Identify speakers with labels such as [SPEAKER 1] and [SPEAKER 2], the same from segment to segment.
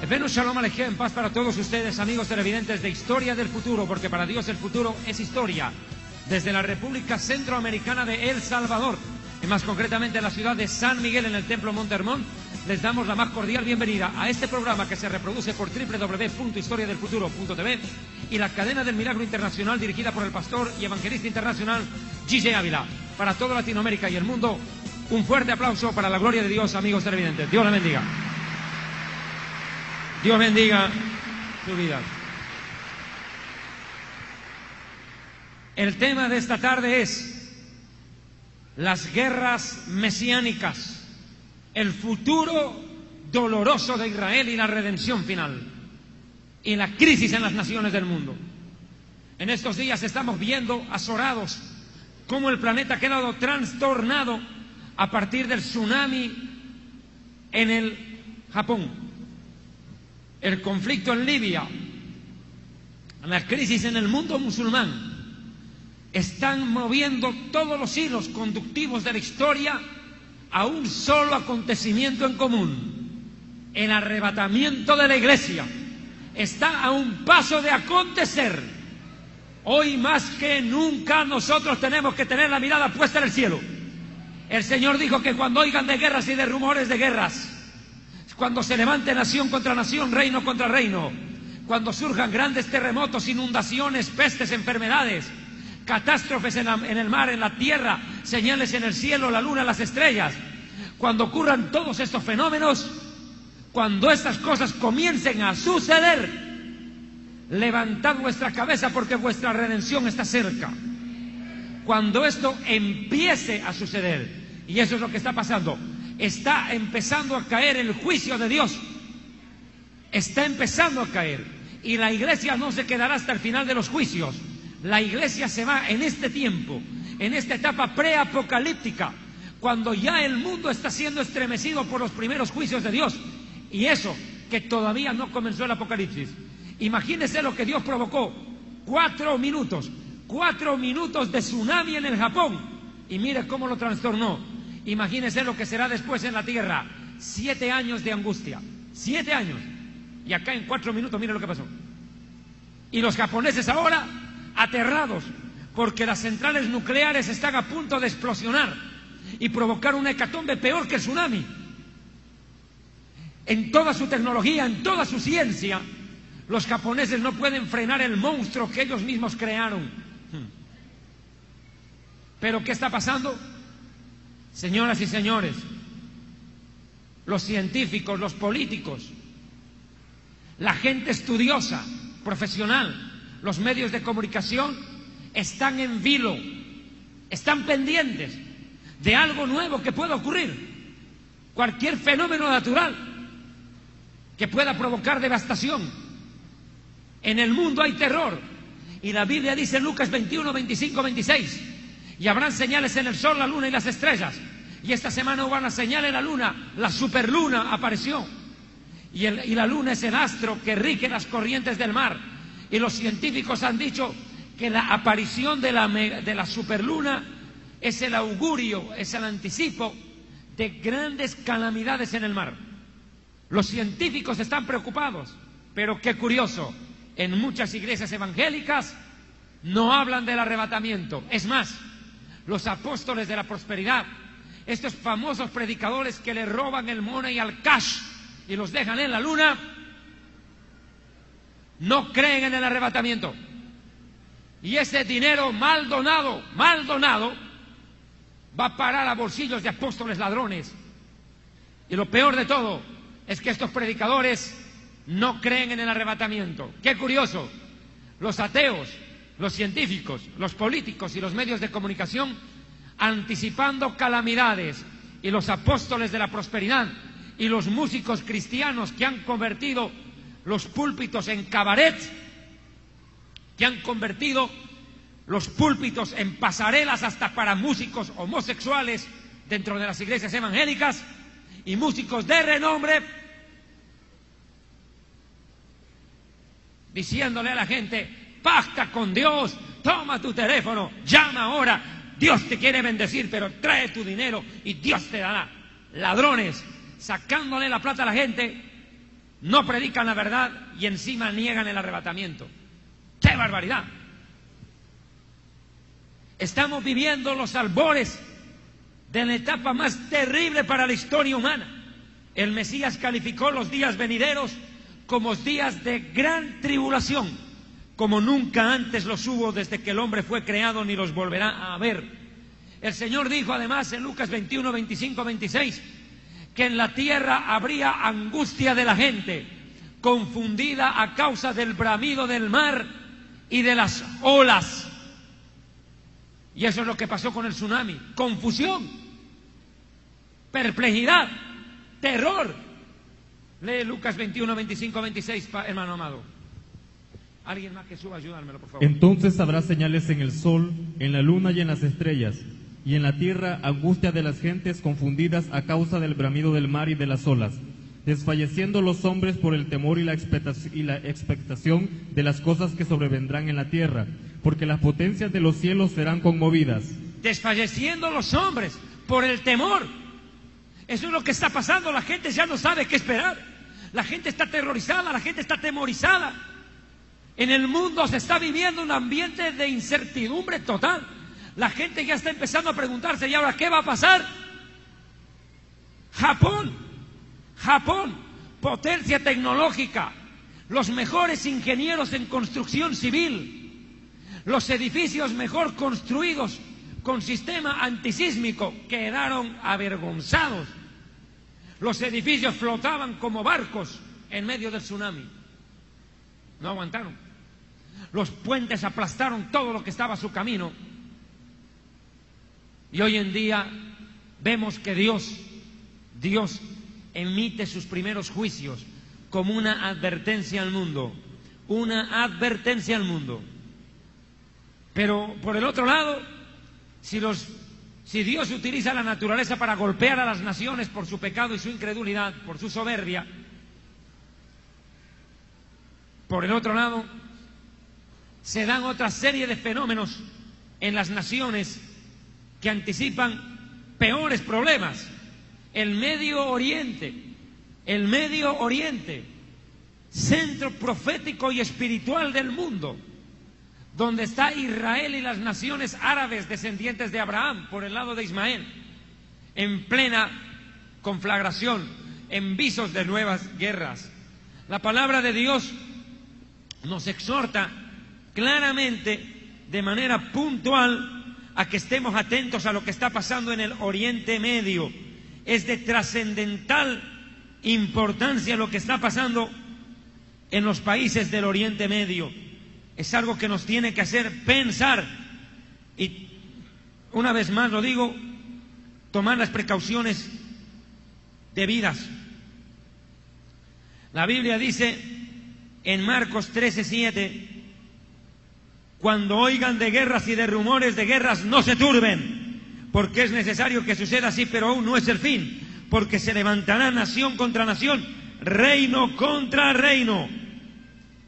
[SPEAKER 1] Venus Shalom Aleichem, paz para todos ustedes, amigos televidentes de Historia del Futuro, porque para Dios el futuro es historia. Desde la República Centroamericana de El Salvador, y más concretamente en la ciudad de San Miguel, en el Templo Monte Hermón, les damos la más cordial bienvenida a este programa que se reproduce por www.historiadelfuturo.tv y la cadena del Milagro Internacional, dirigida por el pastor y evangelista internacional Gille Ávila. Para toda Latinoamérica y el mundo, un fuerte aplauso para la gloria de Dios, amigos televidentes. Dios les bendiga. Dios bendiga su vida. El tema de esta tarde es las guerras mesiánicas, el futuro doloroso de Israel y la redención final, y la crisis en las naciones del mundo. En estos días estamos viendo azorados cómo el planeta ha quedado trastornado a partir del tsunami en el Japón, el conflicto en Libia, la crisis en el mundo musulmán. Están moviendo todos los hilos conductivos de la historia a un solo acontecimiento en común: el arrebatamiento de la iglesia. Está a un paso de acontecer. Hoy más que nunca nosotros tenemos que tener la mirada puesta en el cielo. El Señor dijo que cuando oigan de guerras y de rumores de guerras, cuando se levante nación contra nación, reino contra reino, cuando surjan grandes terremotos, inundaciones, pestes, enfermedades, catástrofes en el mar, en la tierra, señales en el cielo, la luna, las estrellas, cuando ocurran todos estos fenómenos, cuando estas cosas comiencen a suceder, levantad vuestra cabeza porque vuestra redención está cerca. Cuando esto empiece a suceder, y eso es lo que está pasando, está empezando a caer el juicio de Dios, está empezando a caer, y la iglesia no se quedará hasta el final de los juicios. La iglesia se va en este tiempo, en esta etapa preapocalíptica, cuando ya el mundo está siendo estremecido por los primeros juicios de Dios, y eso que todavía no comenzó el apocalipsis. Imagínense lo que Dios provocó: 4 minutos de tsunami en el Japón, y mire cómo lo trastornó. Imagínense lo que será después en la tierra: 7 años de angustia, 7 años, y acá en 4 minutos mire lo que pasó. Y los japoneses ahora aterrados porque las centrales nucleares están a punto de explosionar y provocar una hecatombe peor que el tsunami. En toda su tecnología, en toda su ciencia, los japoneses no pueden frenar el monstruo que ellos mismos crearon. Pero ¿qué está pasando? Señoras y señores, los científicos, los políticos, la gente estudiosa, profesional, los medios de comunicación están en vilo, están pendientes de algo nuevo que pueda ocurrir, cualquier fenómeno natural que pueda provocar devastación. En el mundo hay terror, y la Biblia dice en Lucas 21, 25, 26, y habrán señales en el sol, la luna y las estrellas. Y esta semana hubo una señal en la luna, la superluna apareció, y la luna es el astro que rige las corrientes del mar. Y los científicos han dicho que la aparición de la superluna es el augurio, es el anticipo de grandes calamidades en el mar. Los científicos están preocupados, pero qué curioso, en muchas iglesias evangélicas no hablan del arrebatamiento. Es más, los apóstoles de la prosperidad, estos famosos predicadores que le roban el money al cash y los dejan en la luna, no creen en el arrebatamiento. Y ese dinero mal donado, va a parar a bolsillos de apóstoles ladrones. Y lo peor de todo es que estos predicadores no creen en el arrebatamiento. Qué curioso, los ateos, los científicos, los políticos y los medios de comunicación anticipando calamidades, y los apóstoles de la prosperidad y los músicos cristianos que han convertido los púlpitos en cabarets, que han convertido los púlpitos en pasarelas hasta para músicos homosexuales dentro de las iglesias evangélicas, y músicos de renombre diciéndole a la gente: pacta con Dios, toma tu teléfono, llama ahora, Dios te quiere bendecir, pero trae tu dinero y Dios te dará. Ladrones, sacándole la plata a la gente no predican la verdad y encima niegan el arrebatamiento. ¡Qué barbaridad! Estamos viviendo los albores de la etapa más terrible para la historia humana. El Mesías calificó los días venideros como días de gran tribulación, como nunca antes los hubo desde que el hombre fue creado, ni los volverá a haber. El Señor dijo además en Lucas 21, 25, 26, que en la tierra habría angustia de la gente, confundida a causa del bramido del mar y de las olas. Y eso es lo que pasó con el tsunami: confusión, perplejidad, terror. Lee Lucas 21, 25, 26, hermano amado. Alguien más que suba, ayúdamelo, por favor.
[SPEAKER 2] Entonces habrá señales en el sol, en la luna y en las estrellas, y en la tierra angustia de las gentes confundidas a causa del bramido del mar y de las olas, desfalleciendo los hombres por el temor y la expectación de las cosas que sobrevendrán en la tierra, porque las potencias de los cielos serán conmovidas.
[SPEAKER 1] Desfalleciendo los hombres por el temor. Eso es lo que está pasando. La gente ya no sabe qué esperar. La gente está aterrorizada, la gente está atemorizada. En el mundo se está viviendo un ambiente de incertidumbre total. La gente ya está empezando a preguntarse: ¿y ahora qué va a pasar? Japón, potencia tecnológica, los mejores ingenieros en construcción civil, los edificios mejor construidos con sistema antisísmico, quedaron avergonzados. Los edificios flotaban como barcos en medio del tsunami. No aguantaron. Los puentes aplastaron todo lo que estaba a su camino. Y hoy en día vemos que Dios emite sus primeros juicios como una advertencia al mundo. Una advertencia al mundo. Pero por el otro lado, si Dios utiliza la naturaleza para golpear a las naciones por su pecado y su incredulidad, por su soberbia, por el otro lado, se dan otra serie de fenómenos en las naciones que anticipan peores problemas. El Medio Oriente, centro profético y espiritual del mundo, donde está Israel y las naciones árabes descendientes de Abraham por el lado de Ismael, en plena conflagración, en visos de nuevas guerras. La palabra de Dios nos exhorta claramente, de manera puntual, a que estemos atentos a lo que está pasando en el Oriente Medio. Es de trascendental importancia lo que está pasando en los países del Oriente Medio. Es algo que nos tiene que hacer pensar y, una vez más lo digo, tomar las precauciones debidas. La Biblia dice en Marcos 13:7: cuando oigan de guerras y de rumores de guerras, no se turben, porque es necesario que suceda así, pero aún no es el fin, porque se levantará nación contra nación, reino contra reino.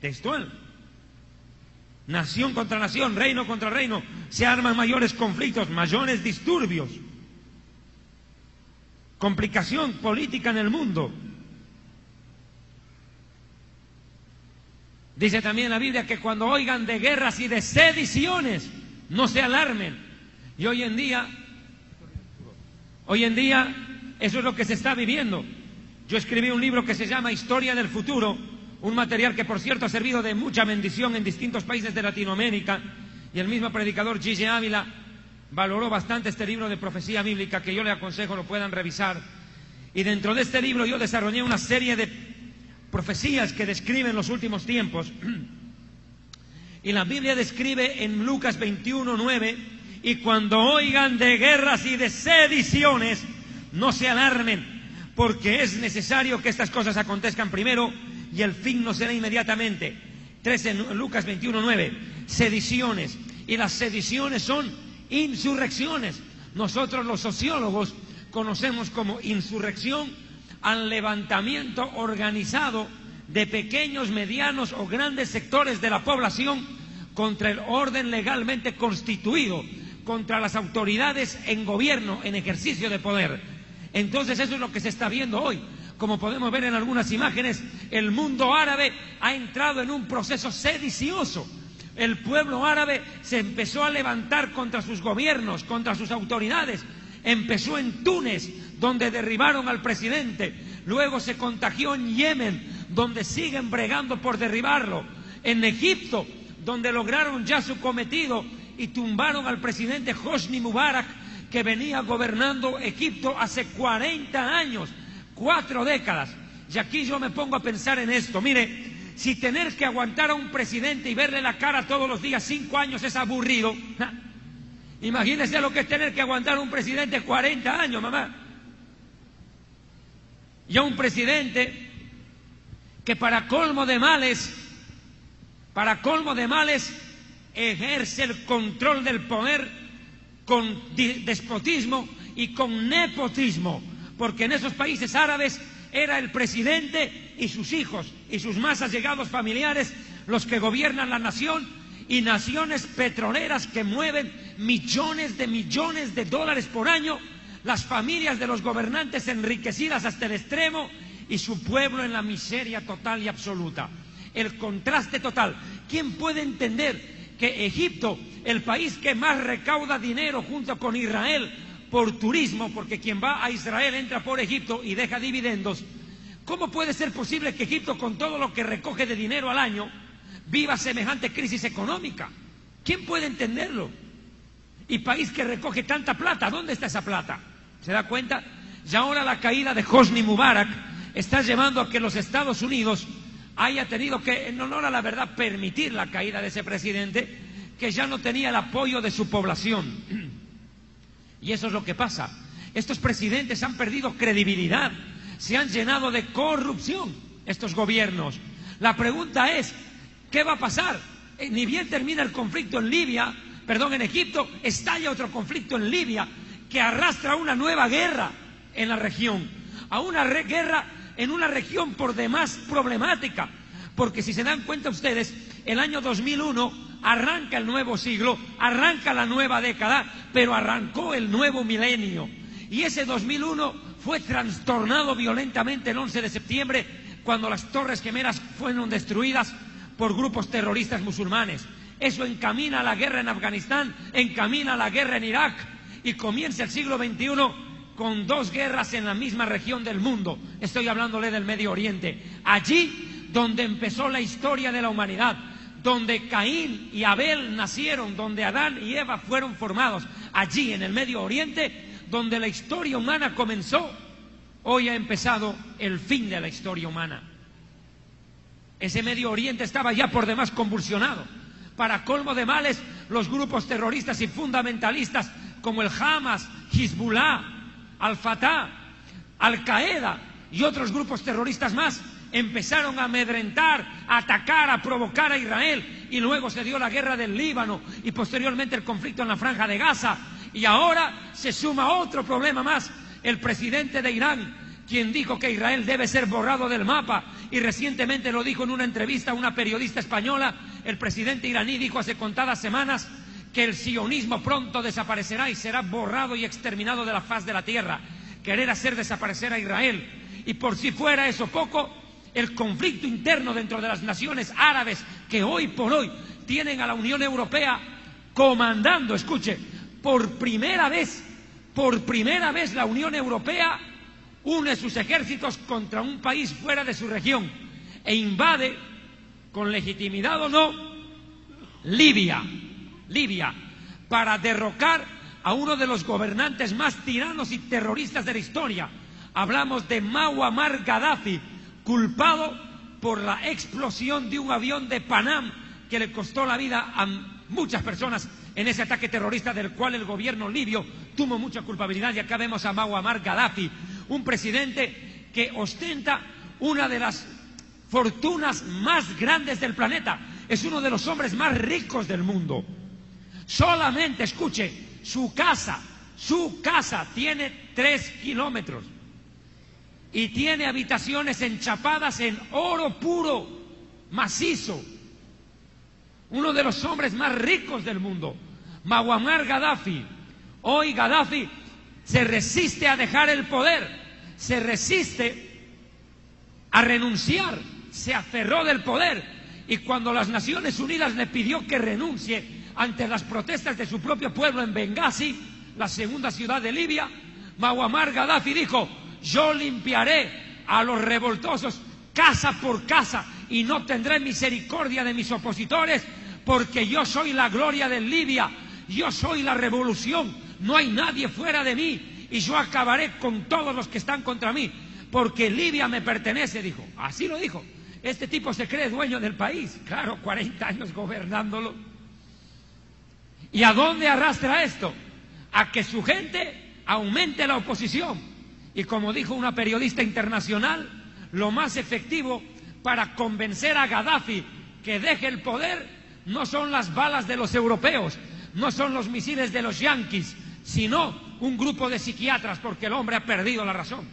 [SPEAKER 1] Textual. Nación contra nación, reino contra reino. Se arman mayores conflictos, mayores disturbios, complicación política en el mundo. Dice también la Biblia que cuando oigan de guerras y de sediciones, no se alarmen. Y hoy en día, eso es lo que se está viviendo. Yo escribí un libro que se llama Historia del Futuro, un material que, por cierto, ha servido de mucha bendición en distintos países de Latinoamérica, y el mismo predicador Gigi Ávila valoró bastante este libro de profecía bíblica, que yo le aconsejo lo puedan revisar. Y dentro de este libro yo desarrollé una serie de profecías que describen los últimos tiempos. Y la Biblia describe en Lucas 21:9: y cuando oigan de guerras y de sediciones, no se alarmen, porque es necesario que estas cosas acontezcan primero, y el fin no será inmediatamente. Lucas 21:9, sediciones. Y las sediciones son insurrecciones. Nosotros los sociólogos conocemos como insurrección al levantamiento organizado de pequeños, medianos o grandes sectores de la población contra el orden legalmente constituido, contra las autoridades en gobierno, en ejercicio de poder. Entonces eso es lo que se está viendo hoy. Como podemos ver en algunas imágenes, el mundo árabe ha entrado en un proceso sedicioso. El pueblo árabe se empezó a levantar contra sus gobiernos, contra sus autoridades. Empezó en Túnez, donde derribaron al presidente. Luego se contagió en Yemen, donde siguen bregando por derribarlo. En Egipto, donde lograron ya su cometido y tumbaron al presidente Hosni Mubarak, que venía gobernando Egipto hace 40 años, 4 décadas. Y aquí yo me pongo a pensar en esto. Mire, si tener que aguantar a un presidente y verle la cara todos los días 5 años es aburrido, imagínese lo que es tener que aguantar a un presidente 40 años, mamá. Y a un presidente que para colmo de males, ejerce el control del poder con despotismo y con nepotismo, porque en esos países árabes era el presidente y sus hijos y sus más allegados familiares los que gobiernan la nación, y naciones petroleras que mueven millones de dólares por año, las familias de los gobernantes enriquecidas hasta el extremo y su pueblo en la miseria total y absoluta. El contraste total. ¿Quién puede entender que Egipto, el país que más recauda dinero junto con Israel por turismo, porque quien va a Israel entra por Egipto y deja dividendos, cómo puede ser posible que Egipto, con todo lo que recoge de dinero al año, viva semejante crisis económica? ¿Quién puede entenderlo? Y país que recoge tanta plata, ¿dónde está esa plata? ¿Se da cuenta? Y ahora la caída de Hosni Mubarak está llevando a que los Estados Unidos haya tenido que, en honor a la verdad, permitir la caída de ese presidente que ya no tenía el apoyo de su población. Y eso es lo que pasa. Estos presidentes han perdido credibilidad, se han llenado de corrupción estos gobiernos. La pregunta es, ¿qué va a pasar? Ni bien termina el conflicto en Egipto, estalla otro conflicto en Libia que arrastra una nueva guerra en la región, a una guerra en una región por demás problemática, porque si se dan cuenta ustedes, el año 2001 arranca el nuevo siglo, arranca la nueva década, pero arrancó el nuevo milenio, y ese 2001 fue trastornado violentamente el 11 de septiembre, cuando las Torres Gemelas fueron destruidas por grupos terroristas musulmanes. Eso encamina a la guerra en Afganistán, encamina a la guerra en Irak, y comienza el siglo XXI con 2 guerras en la misma región del mundo. Estoy hablándole del Medio Oriente, allí donde empezó la historia de la humanidad, donde Caín y Abel nacieron, donde Adán y Eva fueron formados, allí en el Medio Oriente, donde la historia humana comenzó. Hoy ha empezado el fin de la historia humana. Ese Medio Oriente estaba ya por demás convulsionado. Para colmo de males, los grupos terroristas y fundamentalistas como el Hamas, Hezbollah, Al-Fatah, Al-Qaeda y otros grupos terroristas más empezaron a amedrentar, a atacar, a provocar a Israel, y luego se dio la guerra del Líbano y posteriormente el conflicto en la Franja de Gaza, y ahora se suma otro problema más, el presidente de Irán, quien dijo que Israel debe ser borrado del mapa, y recientemente lo dijo en una entrevista a una periodista española. El presidente iraní dijo hace contadas semanas que el sionismo pronto desaparecerá y será borrado y exterminado de la faz de la tierra. Querer hacer desaparecer a Israel. Y por si fuera eso poco, el conflicto interno dentro de las naciones árabes, que hoy por hoy tienen a la Unión Europea comandando, escuche, por primera vez la Unión Europea une sus ejércitos contra un país fuera de su región e invade, con legitimidad o no, Libia, para derrocar a uno de los gobernantes más tiranos y terroristas de la historia. Hablamos de Muammar Gaddafi, culpado por la explosión de un avión de Panam que le costó la vida a muchas personas en ese ataque terrorista, del cual el gobierno libio tuvo mucha culpabilidad. Y acá vemos a Muammar Gaddafi, un presidente que ostenta una de las fortunas más grandes del planeta. Es uno de los hombres más ricos del mundo. Solamente, escuche, su casa tiene 3 kilómetros y tiene habitaciones enchapadas en oro puro, macizo. Uno de los hombres más ricos del mundo, Muammar Gaddafi. Hoy Gaddafi se resiste a dejar el poder, se resiste a renunciar, se aferró del poder, y cuando las Naciones Unidas le pidió que renuncie ante las protestas de su propio pueblo en Bengasi, la segunda ciudad de Libia, Muammar Gaddafi dijo: yo limpiaré a los revoltosos casa por casa y no tendré misericordia de mis opositores, porque yo soy la gloria de Libia, yo soy la revolución, no hay nadie fuera de mí, y yo acabaré con todos los que están contra mí, porque Libia me pertenece, dijo. Así lo dijo. Este tipo se cree dueño del país, claro, 40 años gobernándolo. ¿Y a dónde arrastra esto? A que su gente aumente la oposición. Y como dijo una periodista internacional, lo más efectivo para convencer a Gaddafi que deje el poder no son las balas de los europeos, no son los misiles de los yanquis, sino un grupo de psiquiatras, porque el hombre ha perdido la razón.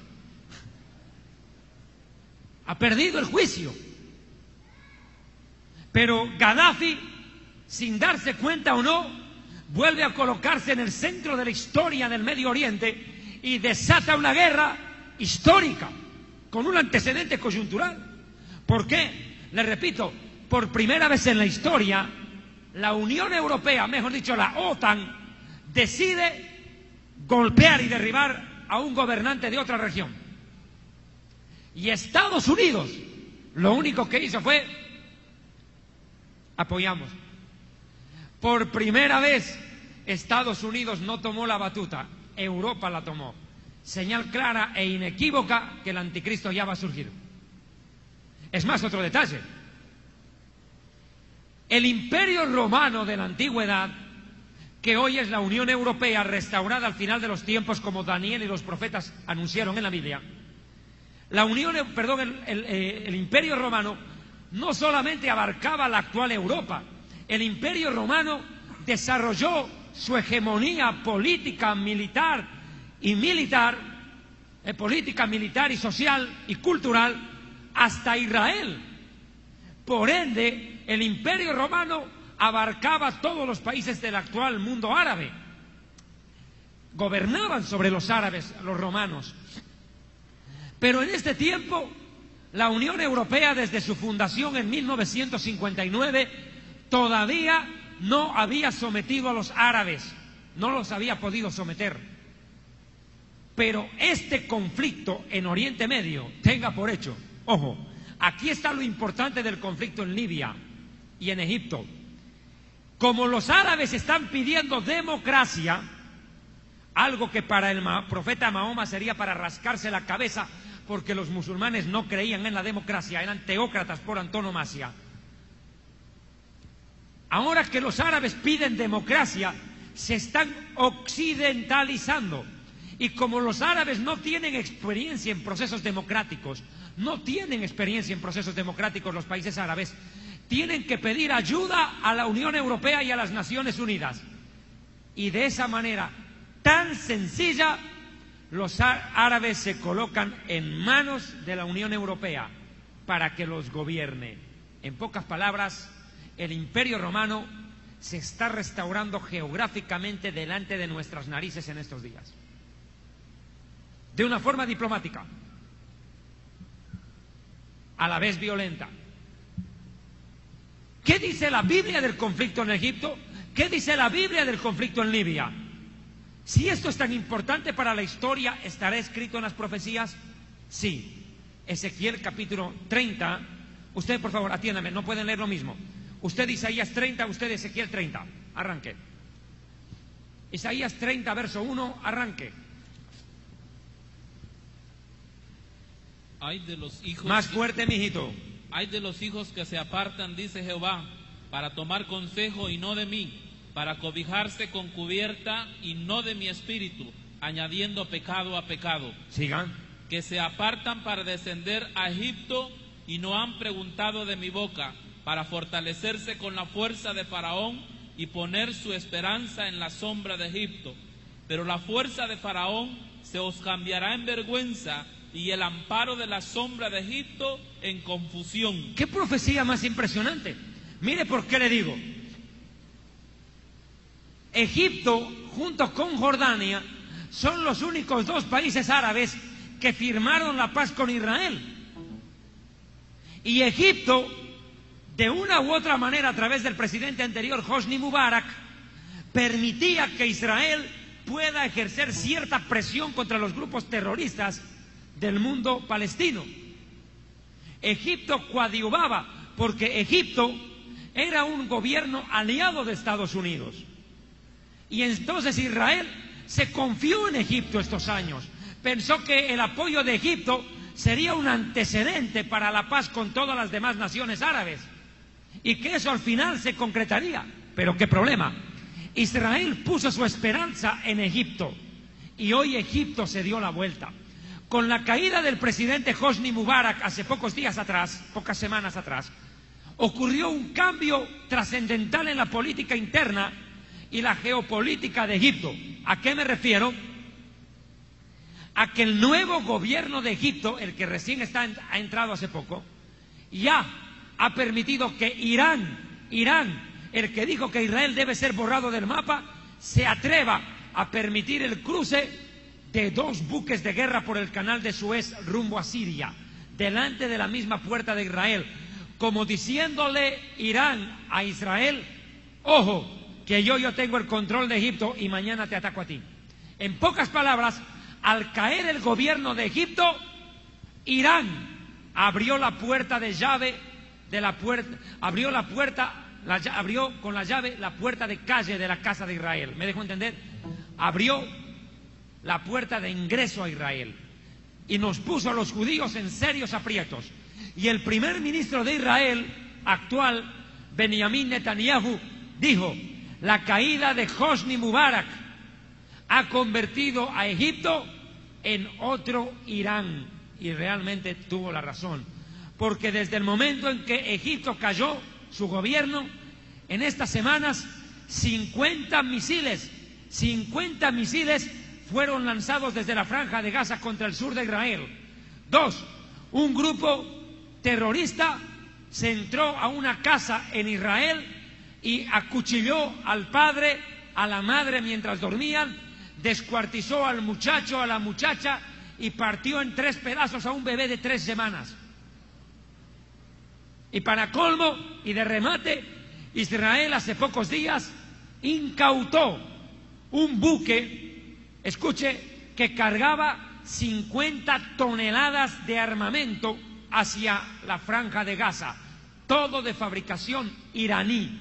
[SPEAKER 1] Ha perdido el juicio. Pero Gaddafi, sin darse cuenta o no, vuelve a colocarse en el centro de la historia del Medio Oriente y desata una guerra histórica con un antecedente coyuntural. ¿Por qué? Le repito, por primera vez en la historia, la Unión Europea, mejor dicho, la OTAN, decide golpear y derribar a un gobernante de otra región. Y Estados Unidos, lo único que hizo fue: apoyamos. Por primera vez, Estados Unidos no tomó la batuta, Europa la tomó. Señal clara e inequívoca que el anticristo ya va a surgir. Es más, otro detalle. El Imperio Romano de la Antigüedad, que hoy es la Unión Europea restaurada al final de los tiempos, como Daniel y los profetas anunciaron en la Biblia, el Imperio Romano no solamente abarcaba la actual Europa, el Imperio Romano desarrolló su hegemonía política, militar y social y cultural hasta Israel. Por ende, el Imperio Romano abarcaba todos los países del actual mundo árabe. Gobernaban sobre los árabes, los romanos. Pero en este tiempo, la Unión Europea, desde su fundación en 1959, todavía no había sometido a los árabes, no los había podido someter. Pero este conflicto en Oriente Medio, tenga por hecho, ojo, aquí está lo importante del conflicto en Libia y en Egipto. Como los árabes están pidiendo democracia, algo que para el profeta Mahoma sería para rascarse la cabeza, porque los musulmanes no creían en la democracia, eran teócratas por antonomasia. Ahora que los árabes piden democracia, se están occidentalizando. Y como los árabes no tienen experiencia en procesos democráticos, los países árabes, tienen que pedir ayuda a la Unión Europea y a las Naciones Unidas. Y de esa manera tan sencilla, los árabes se colocan en manos de la Unión Europea para que los gobierne. En pocas palabras, el Imperio Romano se está restaurando geográficamente delante de nuestras narices en estos días, de una forma diplomática, a la vez violenta. ¿Qué dice la Biblia del conflicto en Egipto? ¿Qué dice la Biblia del conflicto en Libia? Si esto es tan importante para la historia, ¿estará escrito en las profecías? Sí. Ezequiel capítulo 30. Usted, por favor, atiéndame, no pueden leer lo mismo. Usted Isaías 30, usted Ezequiel 30. Arranque. Isaías 30, verso 1, arranque.
[SPEAKER 3] Hay de los hijos
[SPEAKER 1] más fuerte, mijito.
[SPEAKER 3] Hay de los hijos que se apartan, dice Jehová, para tomar consejo y no de mí, para cobijarse con cubierta y no de mi espíritu, añadiendo pecado a pecado.
[SPEAKER 1] Sigan.
[SPEAKER 3] Que se apartan para descender a Egipto y no han preguntado de mi boca, para fortalecerse con la fuerza de Faraón y poner su esperanza en la sombra de Egipto. Pero la fuerza de Faraón se os cambiará en vergüenza y el amparo de la sombra de Egipto en confusión.
[SPEAKER 1] ¡Qué profecía más impresionante! Mire por qué le digo. Egipto, junto con Jordania, son los únicos dos países árabes que firmaron la paz con Israel. Y Egipto, de una u otra manera, a través del presidente anterior, Hosni Mubarak, permitía que Israel pueda ejercer cierta presión contra los grupos terroristas del mundo palestino. Egipto coadyuvaba, porque Egipto era un gobierno aliado de Estados Unidos. Y entonces Israel se confió en Egipto estos años. Pensó que el apoyo de Egipto sería un antecedente para la paz con todas las demás naciones árabes, y que eso al final se concretaría. Pero ¿qué problema? Israel puso su esperanza en Egipto, y hoy Egipto se dio la vuelta. Con la caída del presidente Hosni Mubarak hace pocas semanas atrás, ocurrió un cambio trascendental en la política interna y la geopolítica de Egipto. ¿A qué me refiero? A que el nuevo gobierno de Egipto, el que recién ha entrado hace poco, ya ha permitido que Irán, el que dijo que Israel debe ser borrado del mapa, se atreva a permitir el cruce de 2 buques de guerra por el canal de Suez rumbo a Siria, delante de la misma puerta de Israel, como diciéndole Irán a Israel: ojo, que yo tengo el control de Egipto y mañana te ataco a ti. En pocas palabras, al caer el gobierno de Egipto, Irán abrió la puerta de llave de la puerta, abrió con la llave la puerta de calle de la casa de Israel. ¿Me dejo entender? Abrió la puerta de ingreso a Israel y nos puso a los judíos en serios aprietos. Y el primer ministro de Israel actual, Benjamin Netanyahu, dijo: la caída de Hosni Mubarak ha convertido a Egipto en otro Irán. Y realmente tuvo la razón, porque desde el momento en que Egipto cayó, su gobierno, en estas semanas 50 misiles fueron lanzados desde la Franja de Gaza contra el sur de Israel. 2. Un grupo terrorista se entró a una casa en Israel y acuchilló al padre, a la madre mientras dormían, descuartizó al muchacho, a la muchacha, y partió en 3 pedazos a un bebé de 3 semanas. Y para colmo y de remate, Israel hace pocos días incautó un buque, escuche, que cargaba 50 toneladas de armamento hacia la Franja de Gaza, todo de fabricación iraní.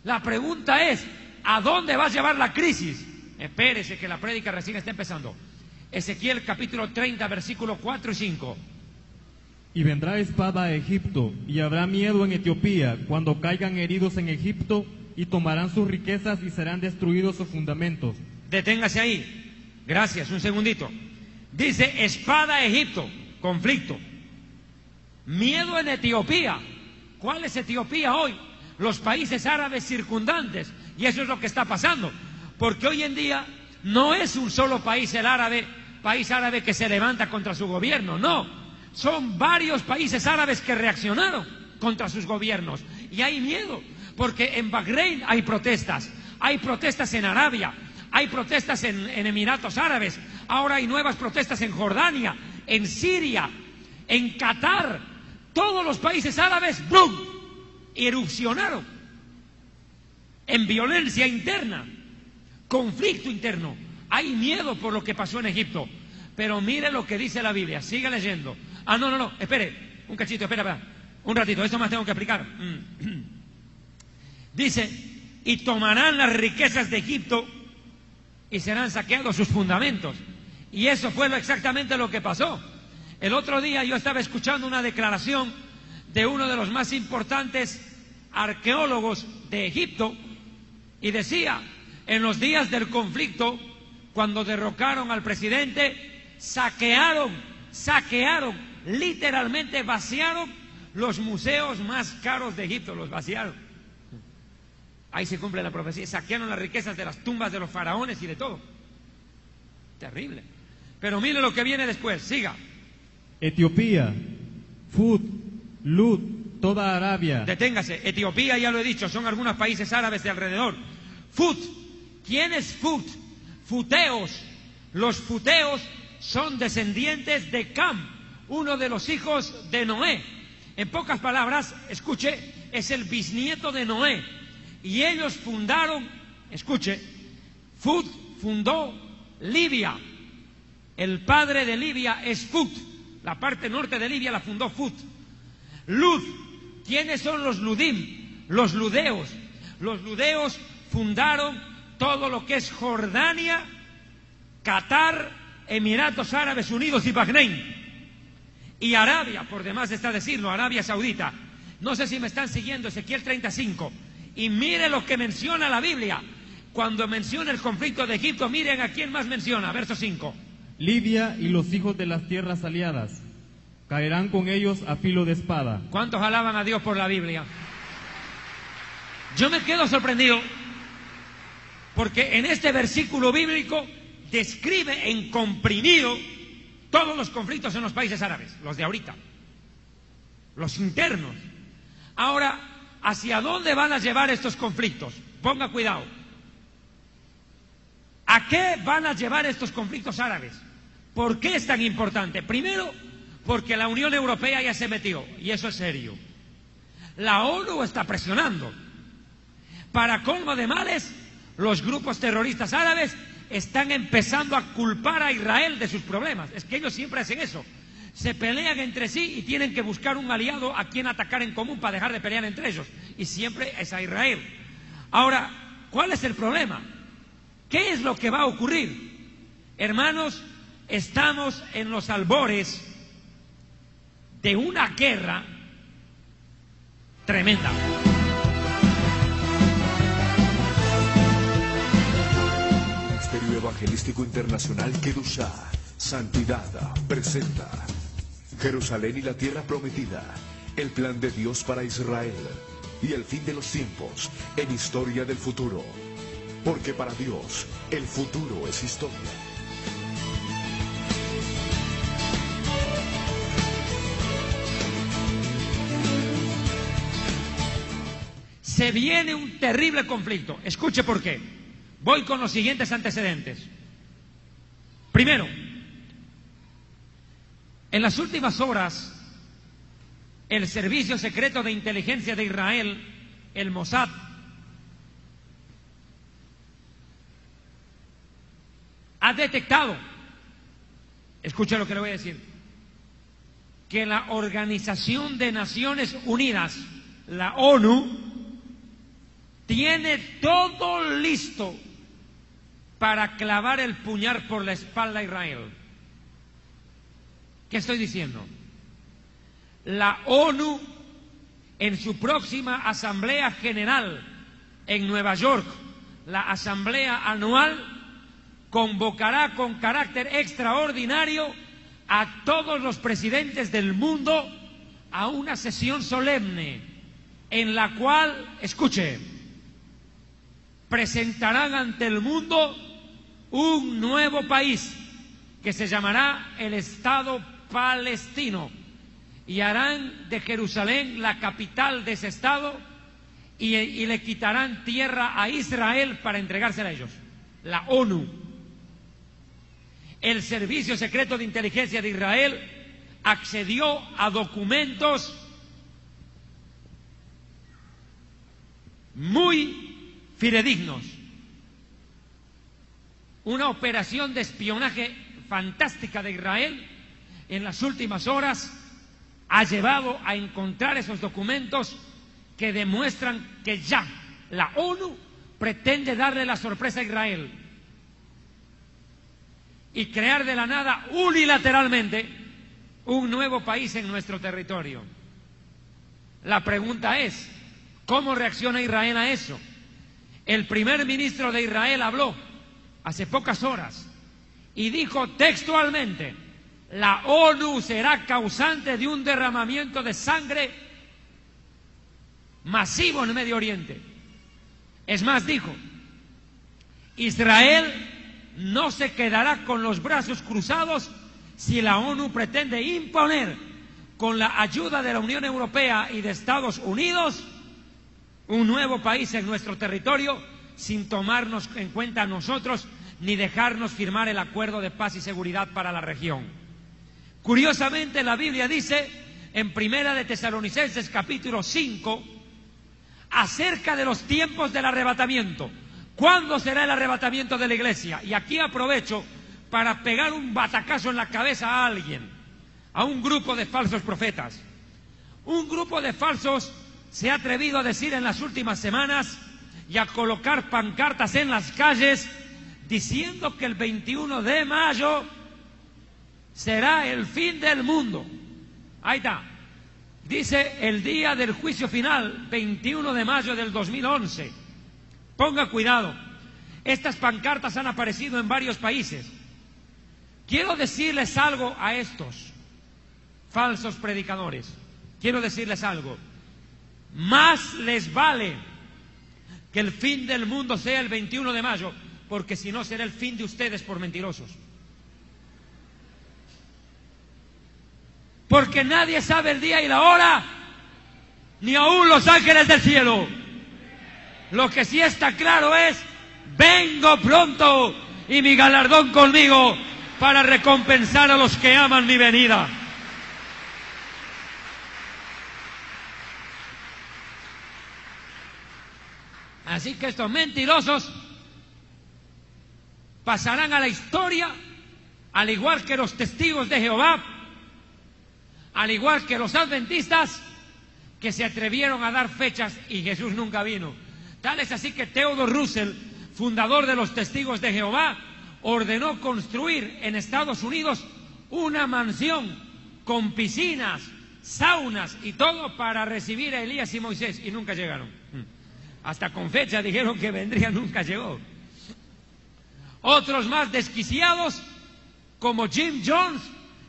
[SPEAKER 1] La pregunta es: ¿a dónde va a llevar la crisis? Espérese, que la prédica recién está empezando. Ezequiel capítulo 30, versículos 4 y 5.
[SPEAKER 2] Y vendrá espada a Egipto, y habrá miedo en Etiopía, cuando caigan heridos en Egipto, y tomarán sus riquezas y serán destruidos sus fundamentos.
[SPEAKER 1] Deténgase ahí. Gracias, un segundito. Dice: espada a Egipto, conflicto. Miedo en Etiopía. ¿Cuál es Etiopía hoy? Los países árabes circundantes. Y eso es lo que está pasando. Porque hoy en día no es un solo país país árabe que se levanta contra su gobierno, no. Son varios países árabes que reaccionaron contra sus gobiernos. Y hay miedo, porque en Bahrein hay protestas en Arabia, hay protestas en Emiratos Árabes, ahora hay nuevas protestas en Jordania, en Siria, en Qatar. Todos los países árabes, ¡brum!, erupcionaron en violencia interna, conflicto interno. Hay miedo por lo que pasó en Egipto. Pero mire lo que dice la Biblia, siga leyendo. No, espere, un cachito, espera, un ratito, esto más tengo que explicar. Dice: y tomarán las riquezas de Egipto y serán saqueados sus fundamentos. Y eso fue exactamente lo que pasó. El otro día yo estaba escuchando una declaración de uno de los más importantes arqueólogos de Egipto, y decía: en los días del conflicto, cuando derrocaron al presidente, saquearon, literalmente vaciaron los museos más caros de Egipto, los vaciaron. Ahí se cumple la profecía. Saquearon las riquezas de las tumbas de los faraones y de todo. Terrible. Pero mire lo que viene después, siga.
[SPEAKER 2] Etiopía, Fut, Lut, toda Arabia.
[SPEAKER 1] Deténgase. Etiopía, ya lo he dicho, son algunos países árabes de alrededor. Fut. ¿Quién es Fut? Futeos. Los futeos son descendientes de Cam, uno de los hijos de Noé. En pocas palabras, escuche, es el bisnieto de Noé. Y ellos fundaron, escuche, Fut fundó Libia. El padre de Libia es Fut. La parte norte de Libia la fundó Fut. Lud. ¿Quiénes son los Ludim? Los ludeos. Los ludeos fundaron todo lo que es Jordania, Qatar, Emiratos Árabes Unidos y Bahrein. Y Arabia, por demás está decirlo, Arabia Saudita. No sé si me están siguiendo, Ezequiel 35. Y mire lo que menciona la Biblia. Cuando menciona el conflicto de Egipto, miren a quién más menciona, verso 5.
[SPEAKER 2] Libia y los hijos de las tierras aliadas caerán con ellos a filo de espada.
[SPEAKER 1] ¿Cuántos alaban a Dios por la Biblia? Yo me quedo sorprendido porque en este versículo bíblico describe en comprimido todos los conflictos en los países árabes, los de ahorita, los internos. Ahora, ¿hacia dónde van a llevar estos conflictos? Ponga cuidado. ¿A qué van a llevar estos conflictos árabes? ¿Por qué es tan importante? Primero, porque la Unión Europea ya se metió, y eso es serio. La ONU está presionando. Para colmo de males, los grupos terroristas árabes están empezando a culpar a Israel de sus problemas. Es que ellos siempre hacen eso. Se pelean entre sí y tienen que buscar un aliado a quien atacar en común para dejar de pelear entre ellos. Y siempre es a Israel. Ahora, ¿cuál es el problema? ¿Qué es lo que va a ocurrir? Hermanos, estamos en los albores de una guerra tremenda.
[SPEAKER 4] Ministerio Evangelístico Internacional Kedushá, Santidad, presenta Jerusalén y la Tierra Prometida, el plan de Dios para Israel y el fin de los tiempos en historia del futuro. Porque para Dios, el futuro es historia.
[SPEAKER 1] Se viene un terrible conflicto. Escuche por qué. Voy con los siguientes antecedentes. Primero, en las últimas horas, el Servicio Secreto de Inteligencia de Israel, el Mossad, ha detectado, escuche lo que le voy a decir, que la Organización de Naciones Unidas, la ONU, tiene todo listo para clavar el puñal por la espalda a Israel. ¿Qué estoy diciendo? La ONU, en su próxima Asamblea General en Nueva York, la Asamblea Anual, convocará con carácter extraordinario a todos los presidentes del mundo a una sesión solemne en la cual, escuche, presentarán ante el mundo un nuevo país que se llamará el Estado Palestino y harán de Jerusalén la capital de ese Estado y le quitarán tierra a Israel para entregársela a ellos. La ONU. El Servicio Secreto de Inteligencia de Israel accedió a documentos muy fidedignos. Una operación de espionaje fantástica de Israel en las últimas horas ha llevado a encontrar esos documentos que demuestran que ya la ONU pretende darle la sorpresa a Israel y crear de la nada unilateralmente un nuevo país en nuestro territorio. La pregunta es, ¿cómo reacciona Israel a eso? El primer ministro de Israel habló hace pocas horas y dijo textualmente: la ONU será causante de un derramamiento de sangre masivo en el Medio Oriente. Es más, dijo, Israel no se quedará con los brazos cruzados si la ONU pretende imponer, con la ayuda de la Unión Europea y de Estados Unidos, un nuevo país en nuestro territorio sin tomarnos en cuenta a nosotros ni dejarnos firmar el acuerdo de paz y seguridad para la región. Curiosamente, la Biblia dice en Primera de Tesalonicenses capítulo 5 acerca de los tiempos del arrebatamiento. ¿Cuándo será el arrebatamiento de la iglesia? Y aquí aprovecho para pegar un batacazo en la cabeza a alguien, a un grupo de falsos profetas. Un grupo de falsos se ha atrevido a decir en las últimas semanas y a colocar pancartas en las calles diciendo que el 21 de mayo será el fin del mundo. Ahí está. Dice el día del juicio final, 21 de mayo del 2011. Ponga cuidado. Estas pancartas han aparecido en varios países. Quiero decirles algo a estos falsos predicadores. Quiero decirles algo. Más les vale que el fin del mundo sea el 21 de mayo, porque si no será el fin de ustedes por mentirosos. Porque nadie sabe el día y la hora, ni aún los ángeles del cielo. Lo que sí está claro es: vengo pronto y mi galardón conmigo para recompensar a los que aman mi venida. Así que estos mentirosos pasarán a la historia, al igual que los testigos de Jehová, al igual que los adventistas, que se atrevieron a dar fechas y Jesús nunca vino. Tal es así que Theodore Roosevelt, fundador de los testigos de Jehová, ordenó construir en Estados Unidos una mansión con piscinas, saunas y todo para recibir a Elías y Moisés, y nunca llegaron. Hasta con fecha dijeron que vendría, nunca llegó. Otros más desquiciados, como Jim Jones,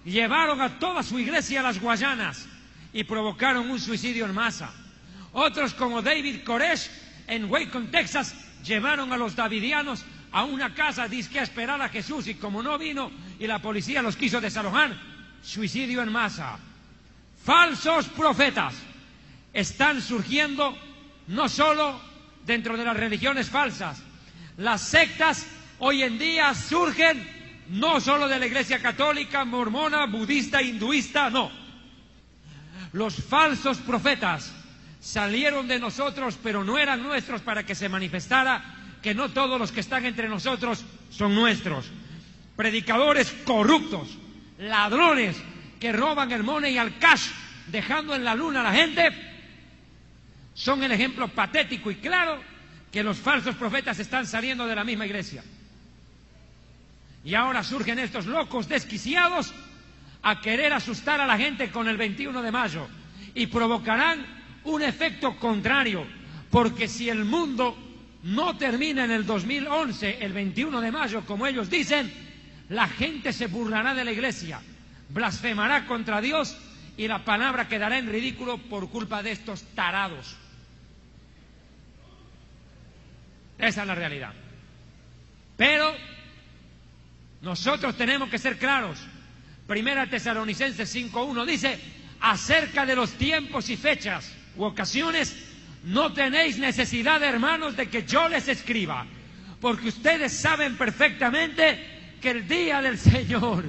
[SPEAKER 1] llevaron a toda su iglesia a las Guayanas y provocaron un suicidio en masa. Otros, como David Koresh, en Waco, Texas, llevaron a los davidianos a una casa disque a esperar a Jesús, y como no vino y la policía los quiso desalojar, suicidio en masa. Falsos profetas están surgiendo no solo dentro de las religiones falsas. Las sectas hoy en día surgen no solo de la iglesia católica, mormona, budista, hinduista, no. Los falsos profetas salieron de nosotros, pero no eran nuestros, para que se manifestara que no todos los que están entre nosotros son nuestros. Predicadores corruptos, ladrones que roban el money y al cash, dejando en la luna a la gente, son el ejemplo patético y claro que los falsos profetas están saliendo de la misma iglesia. Y ahora surgen estos locos desquiciados a querer asustar a la gente con el 21 de mayo y provocarán un efecto contrario, porque si el mundo no termina en el 2011, el 21 de mayo, como ellos dicen, la gente se burlará de la iglesia, blasfemará contra Dios y la palabra quedará en ridículo por culpa de estos tarados. Esa es la realidad. Pero nosotros tenemos que ser claros. Primera Tesalonicenses 5:1 dice: acerca de los tiempos y fechas u ocasiones, no tenéis necesidad, hermanos, de que yo les escriba, porque ustedes saben perfectamente que el día del Señor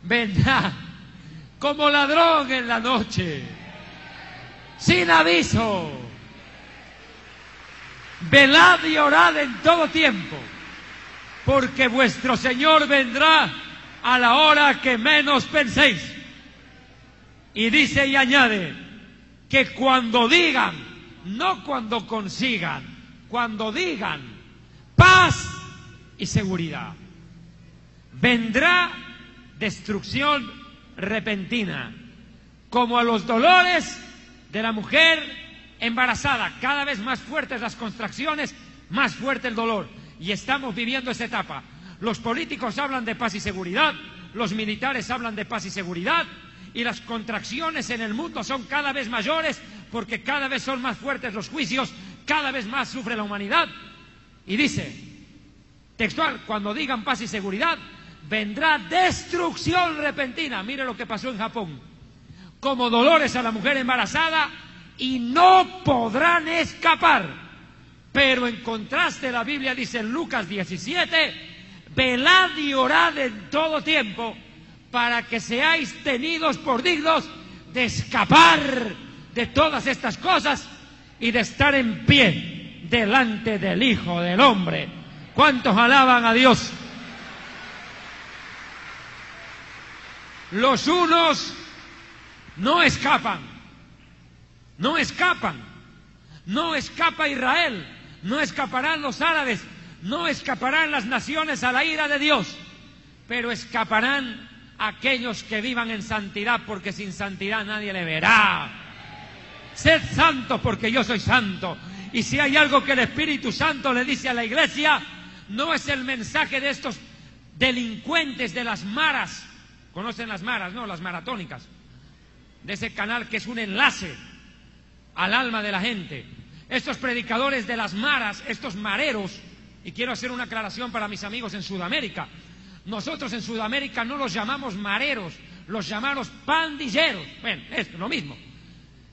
[SPEAKER 1] vendrá como ladrón en la noche, sin aviso. Velad y orad en todo tiempo, porque vuestro Señor vendrá a la hora que menos penséis. Y dice y añade que cuando digan, no cuando consigan, cuando digan paz y seguridad, vendrá destrucción repentina, como a los dolores de la mujer embarazada. Cada vez más fuertes las contracciones, más fuerte el dolor. Y estamos viviendo esa etapa. Los políticos hablan de paz y seguridad, los militares hablan de paz y seguridad, y las contracciones en el mundo son cada vez mayores, porque cada vez son más fuertes los juicios, cada vez más sufre la humanidad. Y dice, textual, cuando digan paz y seguridad, vendrá destrucción repentina. Mire lo que pasó en Japón. Como dolores a la mujer embarazada, y no podrán escapar. Pero en contraste, la Biblia dice en Lucas 17: velad y orad en todo tiempo, para que seáis tenidos por dignos de escapar de todas estas cosas y de estar en pie delante del Hijo del Hombre. ¿Cuántos alaban a Dios? Los unos no escapan, no escapan, no escapa Israel, no escaparán los árabes, no escaparán las naciones a la ira de Dios, pero escaparán aquellos que vivan en santidad, porque sin santidad nadie le verá. Sed santos porque yo soy santo. Y si hay algo que el Espíritu Santo le dice a la iglesia, no es el mensaje de estos delincuentes de las maras. ¿Conocen las maras? No, las maratónicas. De ese canal que es un enlace al alma de la gente. Estos predicadores de las maras, estos mareros, y quiero hacer una aclaración para mis amigos en Sudamérica. Nosotros en Sudamérica no los llamamos mareros, los llamamos pandilleros. Bueno, es lo mismo.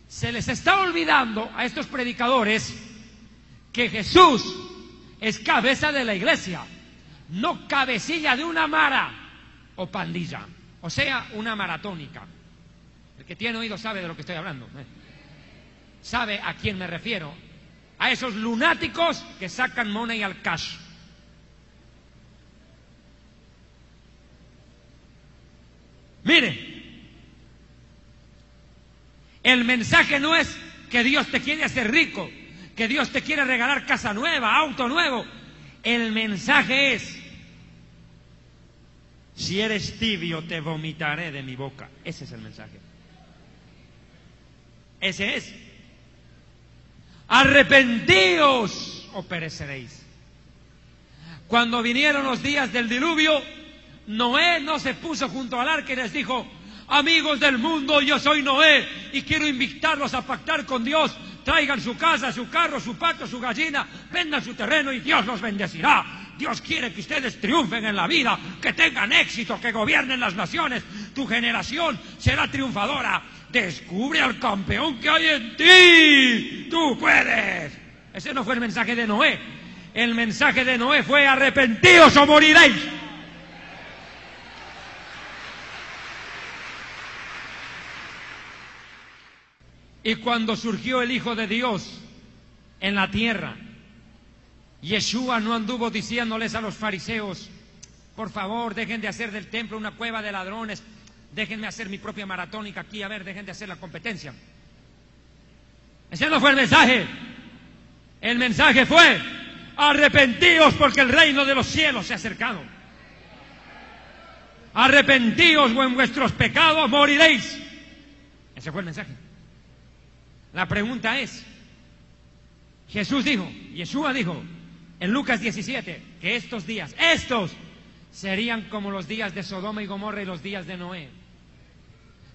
[SPEAKER 1] Se les está olvidando a estos predicadores que Jesús es cabeza de la iglesia, no cabecilla de una mara o pandilla, o sea, una maratónica. El que tiene oído sabe de lo que estoy hablando. Sabe a quién me refiero. A esos lunáticos que sacan money al cash. Mire, el mensaje no es que Dios te quiere hacer rico, que Dios te quiere regalar casa nueva, auto nuevo. El mensaje es: si eres tibio, te vomitaré de mi boca. Ese es el mensaje. Ese es. Arrepentíos o pereceréis. Cuando vinieron los días del diluvio, Noé no se puso junto al arca y les dijo: amigos del mundo, yo soy Noé y quiero invitarlos a pactar con Dios. Traigan su casa, su carro, su pato, su gallina, vendan su terreno y Dios los bendecirá. Dios quiere que ustedes triunfen en la vida, que tengan éxito, que gobiernen las naciones. Tu generación será triunfadora. Descubre al campeón que hay en ti. Tú puedes. Ese no fue el mensaje de Noé. El mensaje de Noé fue: arrepentíos o moriréis. Y cuando surgió el Hijo de Dios en la tierra, Yeshua no anduvo diciéndoles a los fariseos: por favor, dejen de hacer del templo una cueva de ladrones, déjenme hacer mi propia maratónica aquí, a ver, dejen de hacer la competencia. Ese no fue el mensaje. El mensaje fue: arrepentíos porque el reino de los cielos se ha acercado. Arrepentíos o en vuestros pecados moriréis. Ese fue el mensaje. La pregunta es, Yeshua dijo en Lucas 17 que estos días, serían como los días de Sodoma y Gomorra y los días de Noé,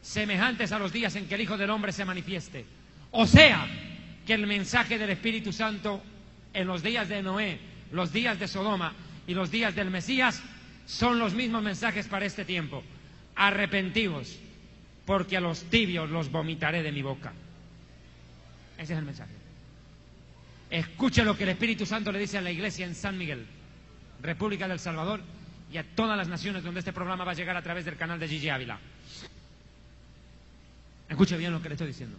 [SPEAKER 1] semejantes a los días en que el Hijo del Hombre se manifieste. O sea, que el mensaje del Espíritu Santo en los días de Noé, los días de Sodoma y los días del Mesías son los mismos mensajes para este tiempo. Arrepentíos, porque a los tibios los vomitaré de mi boca. Ese es el mensaje. Escuche lo que el Espíritu Santo le dice a la iglesia en San Miguel, República del Salvador, y a todas las naciones donde este programa va a llegar a través del canal de Gigi Ávila. Escuche bien lo que le estoy diciendo.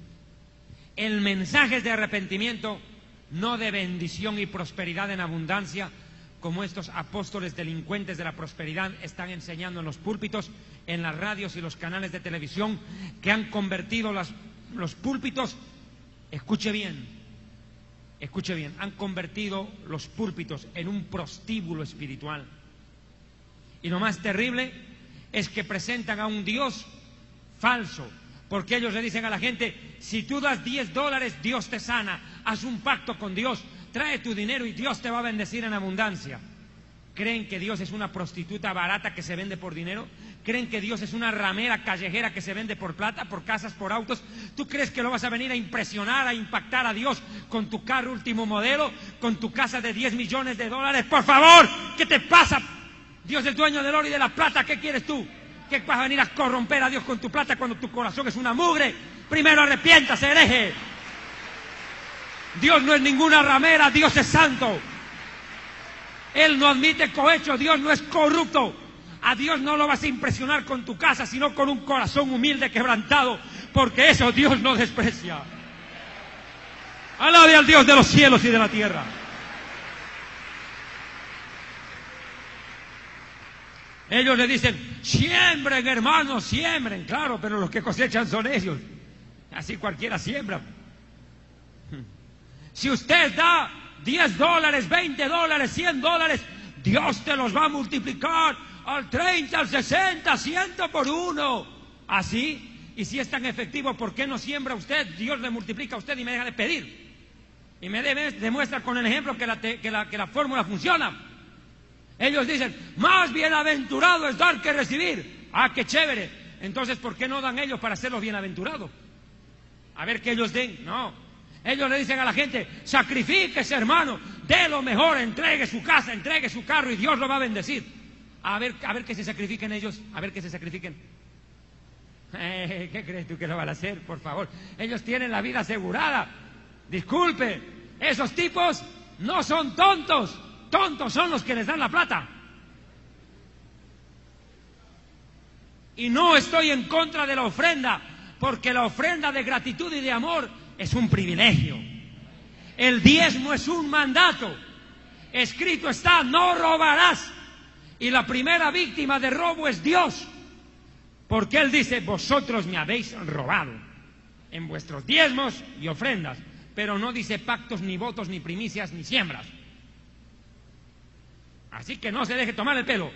[SPEAKER 1] El mensaje es de arrepentimiento, no de bendición y prosperidad en abundancia, como estos apóstoles delincuentes de la prosperidad están enseñando en los púlpitos, en las radios y los canales de televisión, que han convertido los púlpitos. Escuche bien, han convertido los púlpitos en un prostíbulo espiritual. Y lo más terrible es que presentan a un Dios falso, porque ellos le dicen a la gente: si tú das $10, Dios te sana, haz un pacto con Dios, trae tu dinero y Dios te va a bendecir en abundancia. ¿Creen que Dios es una prostituta barata que se vende por dinero? ¿Creen que Dios es una ramera callejera que se vende por plata, por casas, por autos? ¿Tú crees que lo vas a venir a impresionar, a impactar a Dios con tu carro último modelo, con tu casa de $10 millones? Por favor, ¿qué te pasa? Dios es el dueño del oro y de la plata, ¿qué quieres tú? ¿Qué vas a venir a corromper a Dios con tu plata cuando tu corazón es una mugre? Primero arrepiéntase, hereje. Dios no es ninguna ramera, Dios es santo. Él no admite cohecho, Dios no es corrupto. A Dios no lo vas a impresionar con tu casa, sino con un corazón humilde, quebrantado, porque eso Dios no desprecia. Alabe al Dios de los cielos y de la tierra. Ellos le dicen, siembren, hermanos, siembren. Claro, pero los que cosechan son ellos. Así cualquiera siembra. Si usted da $10, $20, $100, Dios te los va a multiplicar al 30, al 60, 100 por uno. Así. Y si es tan efectivo, ¿por qué no siembra usted? Dios le multiplica a usted y me deja de pedir. Y me demuestra con el ejemplo que la fórmula funciona. Ellos dicen, más bienaventurado es dar que recibir. Ah, qué chévere. Entonces, ¿por qué no dan ellos para ser los bienaventurados? A ver que ellos den. No. Ellos le dicen a la gente, sacrifíquese, hermano, dé lo mejor, entregue su casa, entregue su carro y Dios lo va a bendecir. A ver que se sacrifiquen ellos, a ver que se sacrifiquen. ¿Qué crees tú que lo van a hacer? Por favor. Ellos tienen la vida asegurada. Disculpe, esos tipos no son tontos. Tontos son los que les dan la plata. Y no estoy en contra de la ofrenda, porque la ofrenda de gratitud y de amor es un privilegio. El diezmo es un mandato. Escrito está, no robarás. Y la primera víctima de robo es Dios. Porque Él dice, vosotros me habéis robado en vuestros diezmos y ofrendas. Pero no dice pactos, ni votos, ni primicias, ni siembras. Así que no se deje tomar el pelo.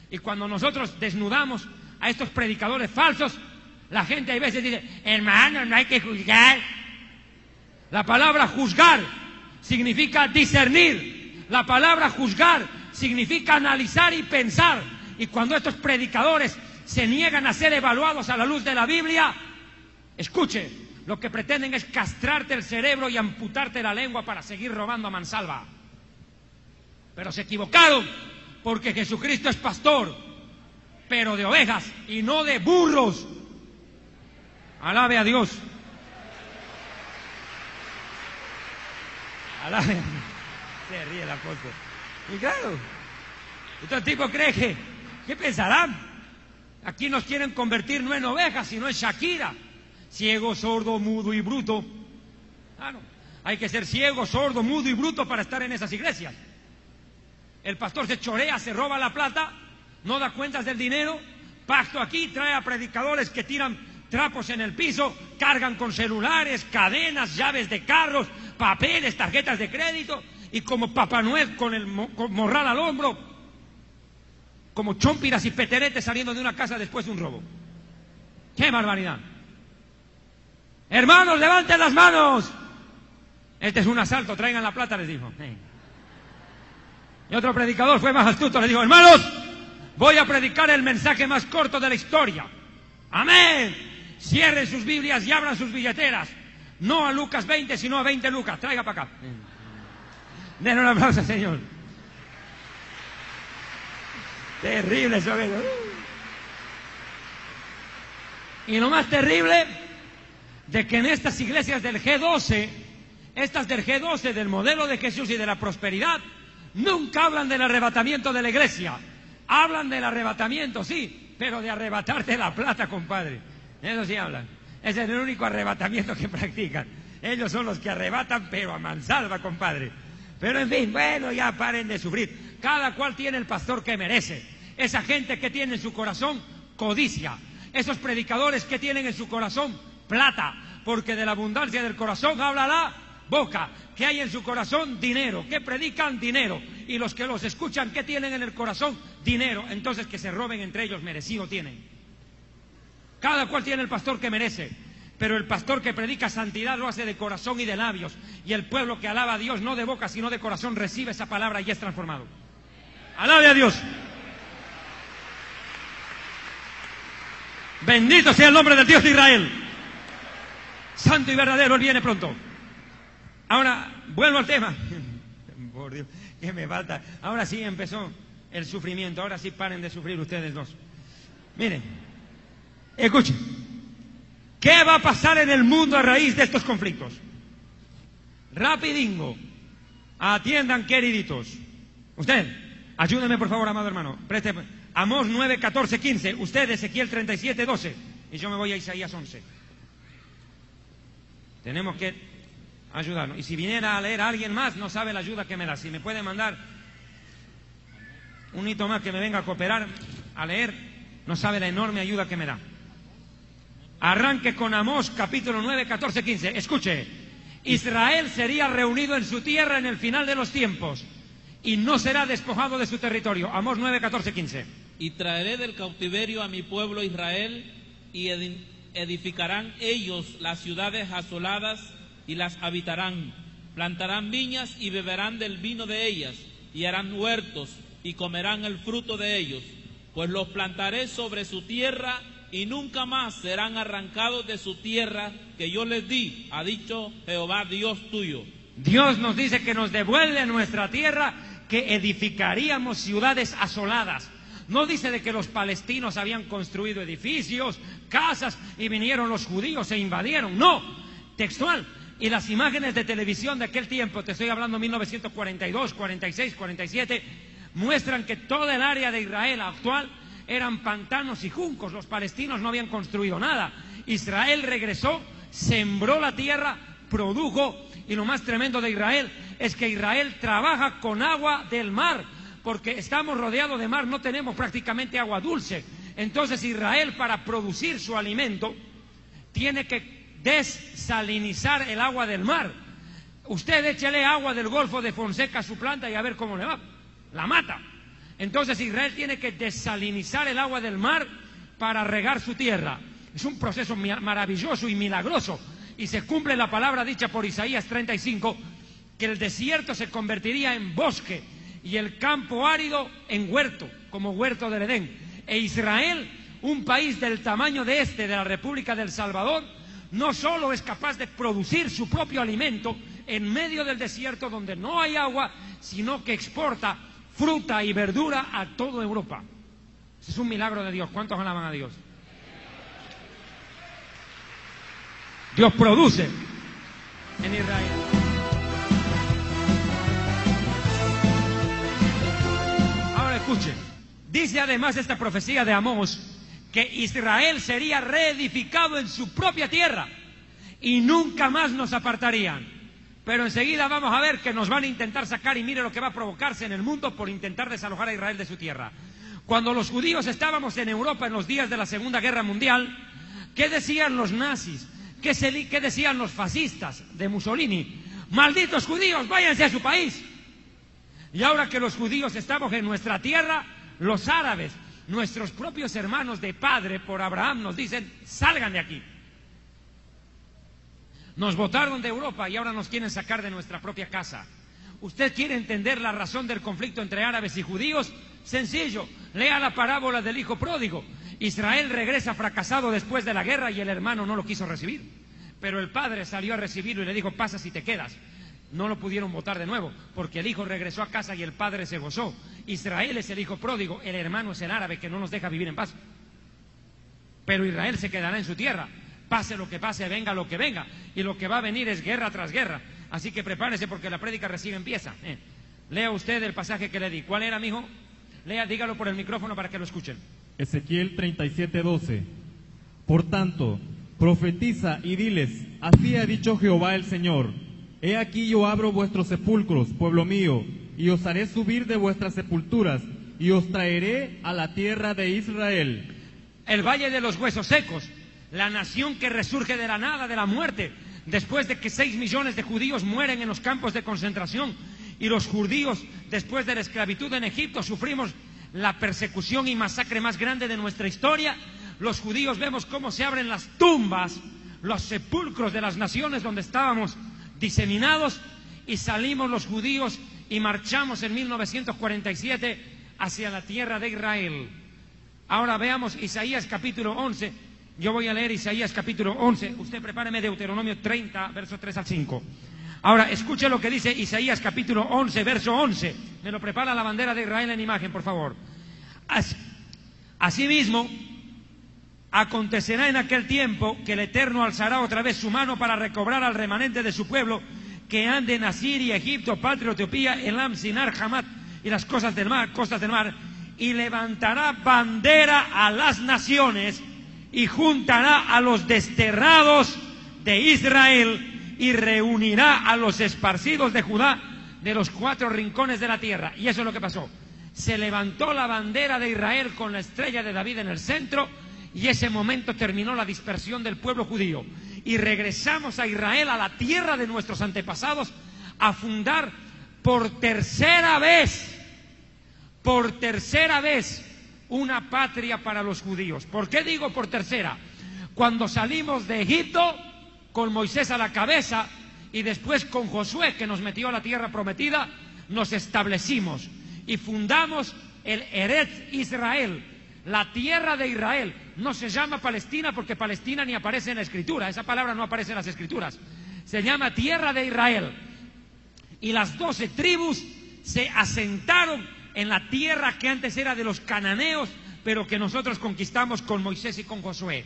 [SPEAKER 1] Y cuando nosotros desnudamos a estos predicadores falsos, la gente a veces dice, hermano, no hay que juzgar. La palabra juzgar significa discernir. La palabra juzgar significa analizar y pensar. Y cuando estos predicadores se niegan a ser evaluados a la luz de la Biblia, escuche, lo que pretenden es castrarte el cerebro y amputarte la lengua para seguir robando a mansalva. Pero se equivocaron, porque Jesucristo es pastor, pero de ovejas y no de burros. Alabe a Dios. Alabe a Dios. Se ríe el apóstol. Y claro, este tipo cree que, ¿qué pensarán? Aquí nos quieren convertir no en ovejas, sino en Shakira. Ciego, sordo, mudo y bruto. Claro, hay que ser ciego, sordo, mudo y bruto para estar en esas iglesias. El pastor se chorea, se roba la plata, no da cuentas del dinero, pacto aquí, trae a predicadores que tiran trapos en el piso, cargan con celulares, cadenas, llaves de carros, papeles, tarjetas de crédito, y como Papá Noel con el morral al hombro, como chompiras y peteretes saliendo de una casa después de un robo. ¡Qué barbaridad! Hermanos, levanten las manos. Este es un asalto, traigan la plata, les dijo. Y otro predicador fue más astuto, le dijo, hermanos, voy a predicar el mensaje más corto de la historia. Amén. Cierren sus Biblias y abran sus billeteras. No a Lucas 20, sino a 20 Lucas. Traiga para acá. Denle un aplauso, Señor. Terrible eso. Y lo más terrible de que en estas iglesias del G12, estas del G12, del modelo de Jesús y de la prosperidad, nunca hablan del arrebatamiento de la iglesia. Hablan del arrebatamiento, sí, pero de arrebatarte la plata, compadre. Eso sí hablan. Ese es el único arrebatamiento que practican. Ellos son los que arrebatan, pero a mansalva, compadre. Pero en fin, bueno, ya paren de sufrir. Cada cual tiene el pastor que merece. Esa gente que tiene en su corazón codicia. Esos predicadores que tienen en su corazón plata. Porque de la abundancia del corazón habla la boca. ¿Qué hay en su corazón? Dinero. ¿Qué predican? Dinero. Y los que los escuchan, ¿qué tienen en el corazón? Dinero. Entonces que se roben entre ellos, merecido tienen. Cada cual tiene el pastor que merece. Pero el pastor que predica santidad lo hace de corazón y de labios. Y el pueblo que alaba a Dios, no de boca, sino de corazón, recibe esa palabra y es transformado. ¡Alabe a Dios! Bendito sea el nombre del Dios de Israel. Santo y verdadero, Él viene pronto. Ahora, vuelvo al tema. Por Dios, que me falta. Ahora sí empezó el sufrimiento. Ahora sí paren de sufrir ustedes dos. Miren, escuchen. ¿Qué va a pasar en el mundo a raíz de estos conflictos? Rapidingo. Atiendan, queriditos. Usted, ayúdeme por favor, amado hermano. Amós 9, 14, 15. Usted Ezequiel 37, 12. Y yo me voy a Isaías 11. Tenemos que ayudarnos. Y si viniera a leer a alguien más, no sabe la ayuda que me da. Si me puede mandar un hito más que me venga a cooperar a leer, no sabe la enorme ayuda que me da. Arranque con Amós capítulo 9, 14, 15. Escuche. Israel sería reunido en su tierra en el final de los tiempos y no será despojado de su territorio. Amós 9, 14, 15.
[SPEAKER 3] Y traeré del cautiverio a mi pueblo Israel, y edificarán ellos las ciudades asoladas y las habitarán. Plantarán viñas y beberán del vino de ellas, y harán huertos y comerán el fruto de ellos. Pues los plantaré sobre su tierra y nunca más serán arrancados de su tierra que yo les di, ha dicho Jehová Dios tuyo.
[SPEAKER 1] Dios nos dice que nos devuelve nuestra tierra, que edificaríamos ciudades asoladas. No dice de que los palestinos habían construido edificios, casas, y vinieron los judíos e invadieron. No, textual. Y las imágenes de televisión de aquel tiempo, te estoy hablando 1942, 46, 47, muestran que toda el área de Israel actual eran pantanos y juncos. Los palestinos no habían construido nada. Israel regresó, sembró la tierra, produjo, y lo más tremendo de Israel es que Israel trabaja con agua del mar, porque estamos rodeados de mar, no tenemos prácticamente agua dulce. Entonces Israel, para producir su alimento, tiene que desalinizar el agua del mar. Usted échale agua del Golfo de Fonseca a su planta y a ver cómo le va, la mata. Entonces Israel tiene que desalinizar el agua del mar para regar su tierra. Es un proceso maravilloso y milagroso, y se cumple la palabra dicha por Isaías 35, que el desierto se convertiría en bosque y el campo árido en huerto, como huerto del Edén. E Israel, un país del tamaño de la República del Salvador, no solo es capaz de producir su propio alimento en medio del desierto donde no hay agua, sino que exporta fruta y verdura a toda Europa. Ese es un milagro de Dios. ¿Cuántos alaban a Dios? Dios produce en Israel. Ahora escuchen, dice además esta profecía de Amós que Israel sería reedificado en su propia tierra y nunca más nos apartarían. Pero enseguida vamos a ver que nos van a intentar sacar, y mire lo que va a provocarse en el mundo por intentar desalojar a Israel de su tierra. Cuando los judíos estábamos en Europa en los días de la Segunda Guerra Mundial, ¿qué decían los nazis? ¿Qué decían los fascistas de Mussolini? ¡Malditos judíos, váyanse a su país! Y ahora que los judíos estamos en nuestra tierra, los árabes, nuestros propios hermanos de padre por Abraham, nos dicen, salgan de aquí. Nos botaron de Europa y ahora nos quieren sacar de nuestra propia casa. ¿Usted quiere entender la razón del conflicto entre árabes y judíos? Sencillo, lea la parábola del hijo pródigo. Israel regresa fracasado después de la guerra y el hermano no lo quiso recibir. Pero el padre salió a recibirlo y le dijo, pasa si te quedas. No lo pudieron votar de nuevo, porque el hijo regresó a casa y el padre se gozó. Israel es el hijo pródigo, el hermano es el árabe que no nos deja vivir en paz. Pero Israel se quedará en su tierra. Pase lo que pase, venga lo que venga. Y lo que va a venir es guerra tras guerra. Así que prepárese porque la prédica recién empieza. Lea usted el pasaje que le di. ¿Cuál era, mijo? Lea, dígalo por el micrófono para que lo escuchen.
[SPEAKER 2] Ezequiel 37:12. Por tanto, profetiza y diles, así ha dicho Jehová el Señor. He aquí yo abro vuestros sepulcros, pueblo mío, y os haré subir de vuestras sepulturas, y os traeré a la tierra de Israel.
[SPEAKER 1] El valle de los huesos secos. La nación que resurge de la nada, de la muerte, después de que 6 millones de judíos mueren en los campos de concentración, y los judíos, después de la esclavitud en Egipto, sufrimos la persecución y masacre más grande de nuestra historia. Los judíos vemos cómo se abren las tumbas, los sepulcros de las naciones donde estábamos diseminados, y salimos los judíos y marchamos en 1947 hacia la tierra de Israel. Ahora veamos Isaías capítulo 11. Yo voy a leer Isaías capítulo 11. Usted prepáreme Deuteronomio 30, versos 3 al 5. Ahora, escuche lo que dice Isaías capítulo 11, verso 11. Me lo prepara la bandera de Israel en imagen, por favor. Asimismo, acontecerá en aquel tiempo que el Eterno alzará otra vez su mano para recobrar al remanente de su pueblo que ande en Asiria, Egipto, Patria, Etiopía, Elam, Sinar, Hamat y las costas del mar, y levantará bandera a las naciones y juntará a los desterrados de Israel y reunirá a los esparcidos de Judá de los 4 rincones de la tierra. Y eso es lo que pasó. Se levantó la bandera de Israel con la estrella de David en el centro, y ese momento terminó la dispersión del pueblo judío. Y regresamos a Israel, a la tierra de nuestros antepasados, a fundar por tercera vez, una patria para los judíos. ¿Por qué digo por tercera? Cuando salimos de Egipto, con Moisés a la cabeza, y después con Josué, que nos metió a la tierra prometida, nos establecimos y fundamos el Eretz Israel, la tierra de Israel. No se llama Palestina porque Palestina ni aparece en la Escritura, esa palabra no aparece en las Escrituras. Se llama tierra de Israel. Y las 12 tribus se asentaron en la tierra que antes era de los cananeos, pero que nosotros conquistamos con Moisés y con Josué.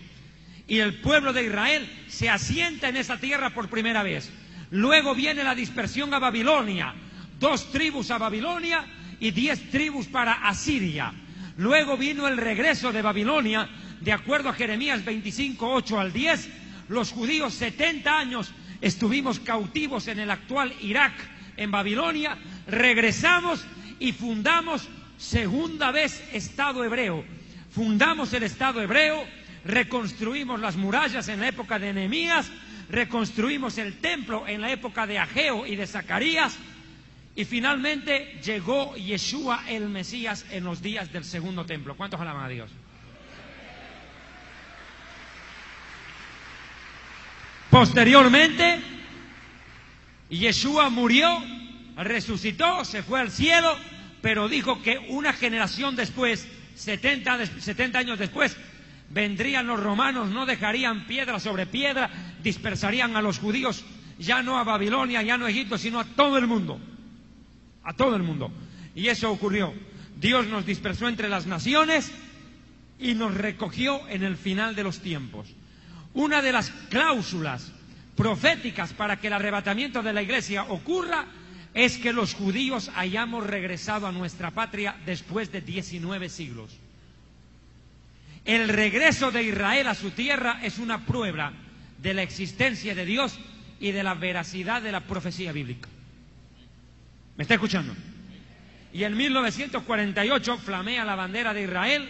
[SPEAKER 1] Y el pueblo de Israel se asienta en esa tierra por primera vez. Luego viene la dispersión a Babilonia, 2 tribus a Babilonia y 10 tribus para Asiria. Luego vino el regreso de Babilonia, de acuerdo a Jeremías 25, 8 al 10. Los judíos 70 años estuvimos cautivos en el actual Irak, en Babilonia. Regresamos y fundamos segunda vez Estado hebreo. Fundamos el Estado hebreo, reconstruimos las murallas en la época de Nehemías, reconstruimos el templo en la época de Ageo y de Zacarías, y finalmente llegó Yeshua el Mesías en los días del segundo templo. ¿Cuántos alaban a Dios? Posteriormente, Yeshua murió, resucitó, se fue al cielo, pero dijo que una generación después, 70 años después, vendrían los romanos, no dejarían piedra sobre piedra, dispersarían a los judíos, ya no a Babilonia, ya no a Egipto, sino a todo el mundo. A todo el mundo. Y eso ocurrió. Dios nos dispersó entre las naciones y nos recogió en el final de los tiempos. Una de las cláusulas proféticas para que el arrebatamiento de la iglesia ocurra es que los judíos hayamos regresado a nuestra patria después de 19 siglos. El regreso de Israel a su tierra es una prueba de la existencia de Dios y de la veracidad de la profecía bíblica. ¿Me está escuchando? Y en 1948 flamea la bandera de Israel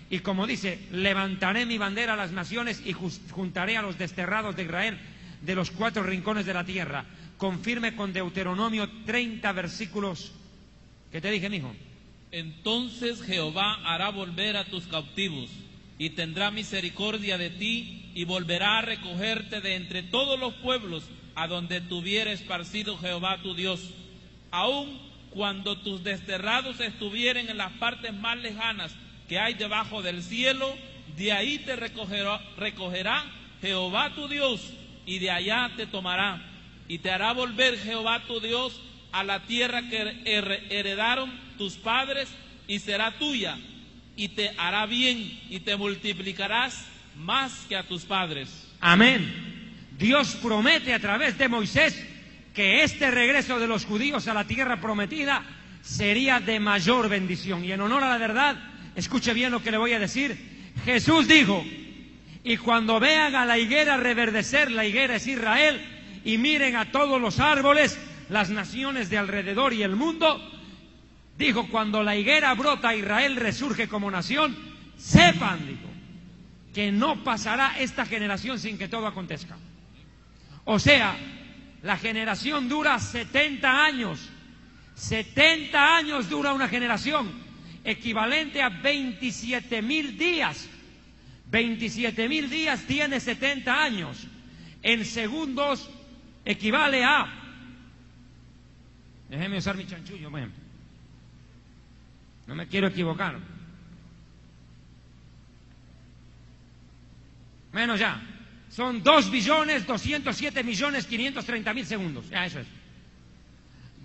[SPEAKER 1] y, como dice, levantaré mi bandera a las naciones y juntaré a los desterrados de Israel de los 4 rincones de la tierra. Confirme con Deuteronomio 30 versículos. ¿Qué te dije, mijo?
[SPEAKER 3] Entonces Jehová hará volver a tus cautivos y tendrá misericordia de ti y volverá a recogerte de entre todos los pueblos a donde te hubiere esparcido Jehová tu Dios. Aun cuando tus desterrados estuvieren en las partes más lejanas que hay debajo del cielo, de ahí te recogerá Jehová tu Dios, y de allá te tomará, y te hará volver Jehová tu Dios a la tierra que heredaron tus padres, y será tuya, y te hará bien, y te multiplicarás más que a tus padres.
[SPEAKER 1] Amén. Dios promete a través de Moisés que este regreso de los judíos a la tierra prometida sería de mayor bendición. Y en honor a la verdad, escuche bien lo que le voy a decir. Jesús dijo: y cuando vean a la higuera reverdecer, la higuera es Israel, y miren a todos los árboles, las naciones de alrededor y el mundo, dijo, cuando la higuera brota, Israel resurge como nación, sepan, dijo, que no pasará esta generación sin que todo acontezca. O sea, la generación dura 70 años. 70 años dura una generación, equivalente a 27,000 días. 27,000 días tiene 70 años. En segundos equivale a... Déjeme usar mi chanchullo, bueno. No me quiero equivocar. Menos ya. Son 2.207.530.000 segundos. Ya, eso es.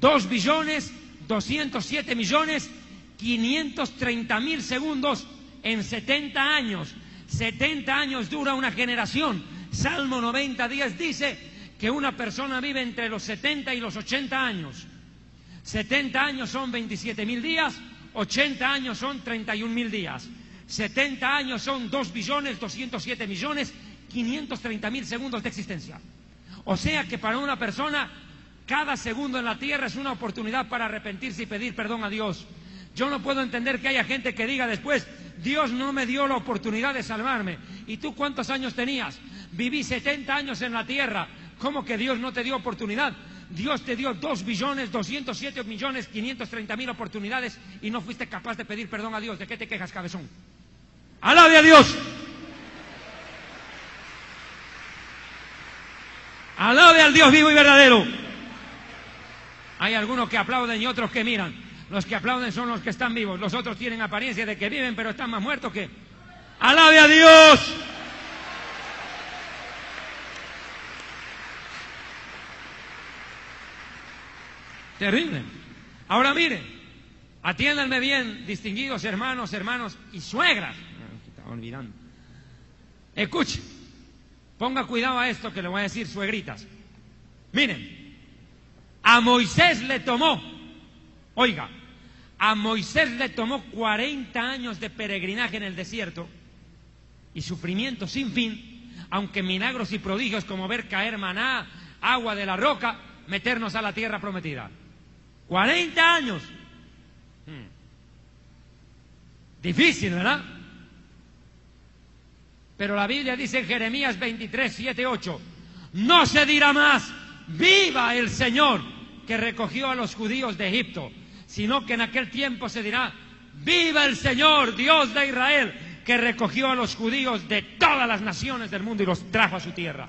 [SPEAKER 1] 2.207.530.000 segundos en 70 años. 70 años dura una generación. Salmo 90:10 dice que una persona vive entre los 70 y los 80 años. 70 años son 27,000 días 80 años son 31.000 días. 70 años son 2.207.530.000 segundos de existencia. O sea que para una persona, cada segundo en la tierra es una oportunidad para arrepentirse y pedir perdón a Dios. Yo no puedo entender que haya gente que diga después, Dios no me dio la oportunidad de salvarme. ¿Y tú cuántos años tenías? Viví 70 años en la tierra. ¿Cómo que Dios no te dio oportunidad? Dios te dio 2.207.530.000 oportunidades y no fuiste capaz de pedir perdón a Dios. ¿De qué te quejas, cabezón? ¡Alabe a Dios! ¡Alabe al Dios vivo y verdadero! Hay algunos que aplauden y otros que miran. Los que aplauden son los que están vivos. Los otros tienen apariencia de que viven, pero están más muertos que... ¡Alabe a Dios! Terrible. Ahora miren, atiéndanme bien, distinguidos hermanos y suegras. Me estaba olvidando. Escuchen, ponga cuidado a esto que le voy a decir, suegritas. Miren, a Moisés le tomó, oiga, a Moisés le tomó 40 años de peregrinaje en el desierto y sufrimiento sin fin, aunque milagros y prodigios como ver caer maná, agua de la roca, meternos a la tierra prometida. 40 años. Difícil, ¿verdad? Pero la Biblia dice en Jeremías 23, 7, 8, no se dirá más, viva el Señor que recogió a los judíos de Egipto, sino que en aquel tiempo se dirá, viva el Señor, Dios de Israel, que recogió a los judíos de todas las naciones del mundo y los trajo a su tierra.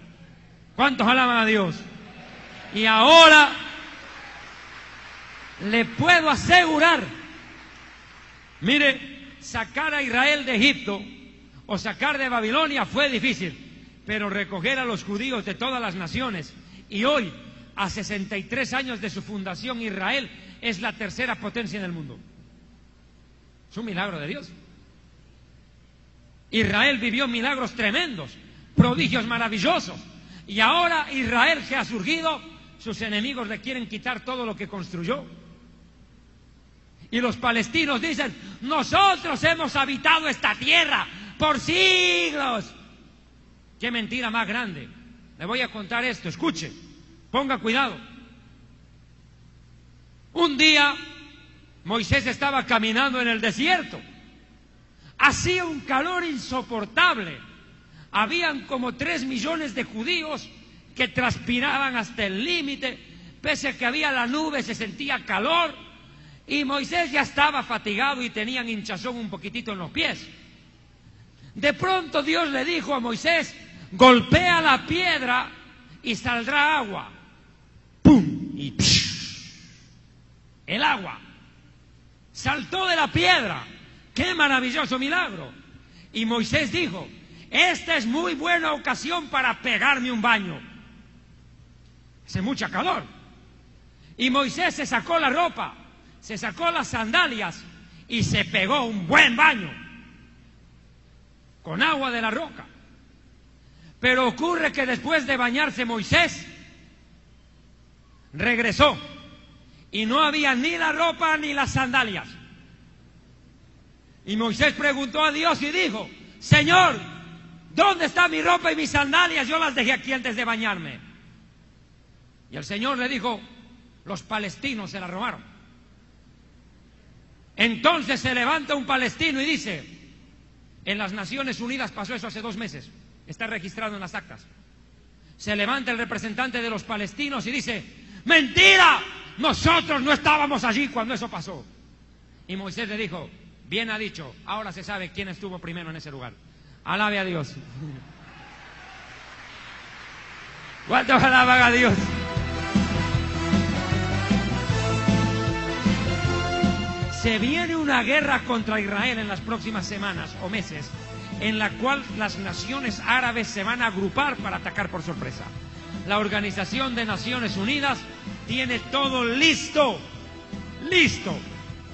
[SPEAKER 1] ¿Cuántos alaban a Dios? Y ahora le puedo asegurar, mire, sacar a Israel de Egipto o sacar de Babilonia fue difícil, pero recoger a los judíos de todas las naciones, y hoy, a 63 años de su fundación, Israel es la tercera potencia en el mundo. Es un milagro de Dios. Israel vivió milagros tremendos, prodigios maravillosos, y ahora Israel que ha surgido, sus enemigos le quieren quitar todo lo que construyó. Y los palestinos dicen, nosotros hemos habitado esta tierra por siglos. ¡Qué mentira más grande! Le voy a contar esto, escuche, ponga cuidado. Un día Moisés estaba caminando en el desierto. Hacía un calor insoportable. Habían como 3 millones de judíos que transpiraban hasta el límite. Pese a que había la nube, se sentía calor. Y Moisés ya estaba fatigado y tenían hinchazón un poquitito en los pies. De pronto Dios le dijo a Moisés, golpea la piedra y saldrá agua. ¡Pum! Y ¡psh! El agua saltó de la piedra. ¡Qué maravilloso milagro! Y Moisés dijo, esta es muy buena ocasión para pegarme un baño. Hace mucha calor. Y Moisés se sacó la ropa, se sacó las sandalias y se pegó un buen baño con agua de la roca. Pero ocurre que después de bañarse Moisés regresó y no había ni la ropa ni las sandalias. Y Moisés preguntó a Dios y dijo, Señor, ¿dónde está mi ropa y mis sandalias? Yo las dejé aquí antes de bañarme. Y el Señor le dijo, los palestinos se las robaron. Entonces se levanta un palestino y dice, en las Naciones Unidas pasó eso hace 2 meses, está registrado en las actas. Se levanta el representante de los palestinos y dice, ¡mentira! Nosotros no estábamos allí cuando eso pasó. Y Moisés le dijo, bien ha dicho, ahora se sabe quién estuvo primero en ese lugar. Alabe a Dios. ¿Cuántos alaban a Dios? Se viene una guerra contra Israel en las próximas semanas o meses, en la cual las naciones árabes se van a agrupar para atacar por sorpresa. La Organización de Naciones Unidas tiene todo listo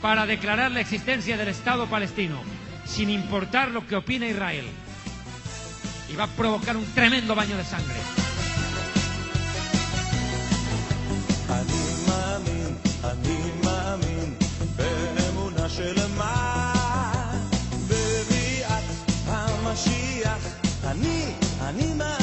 [SPEAKER 1] para declarar la existencia del Estado palestino, sin importar lo que opine Israel. Y va a provocar un tremendo baño de sangre.
[SPEAKER 5] אני מאמין באמונה של משיח, אני מאמין.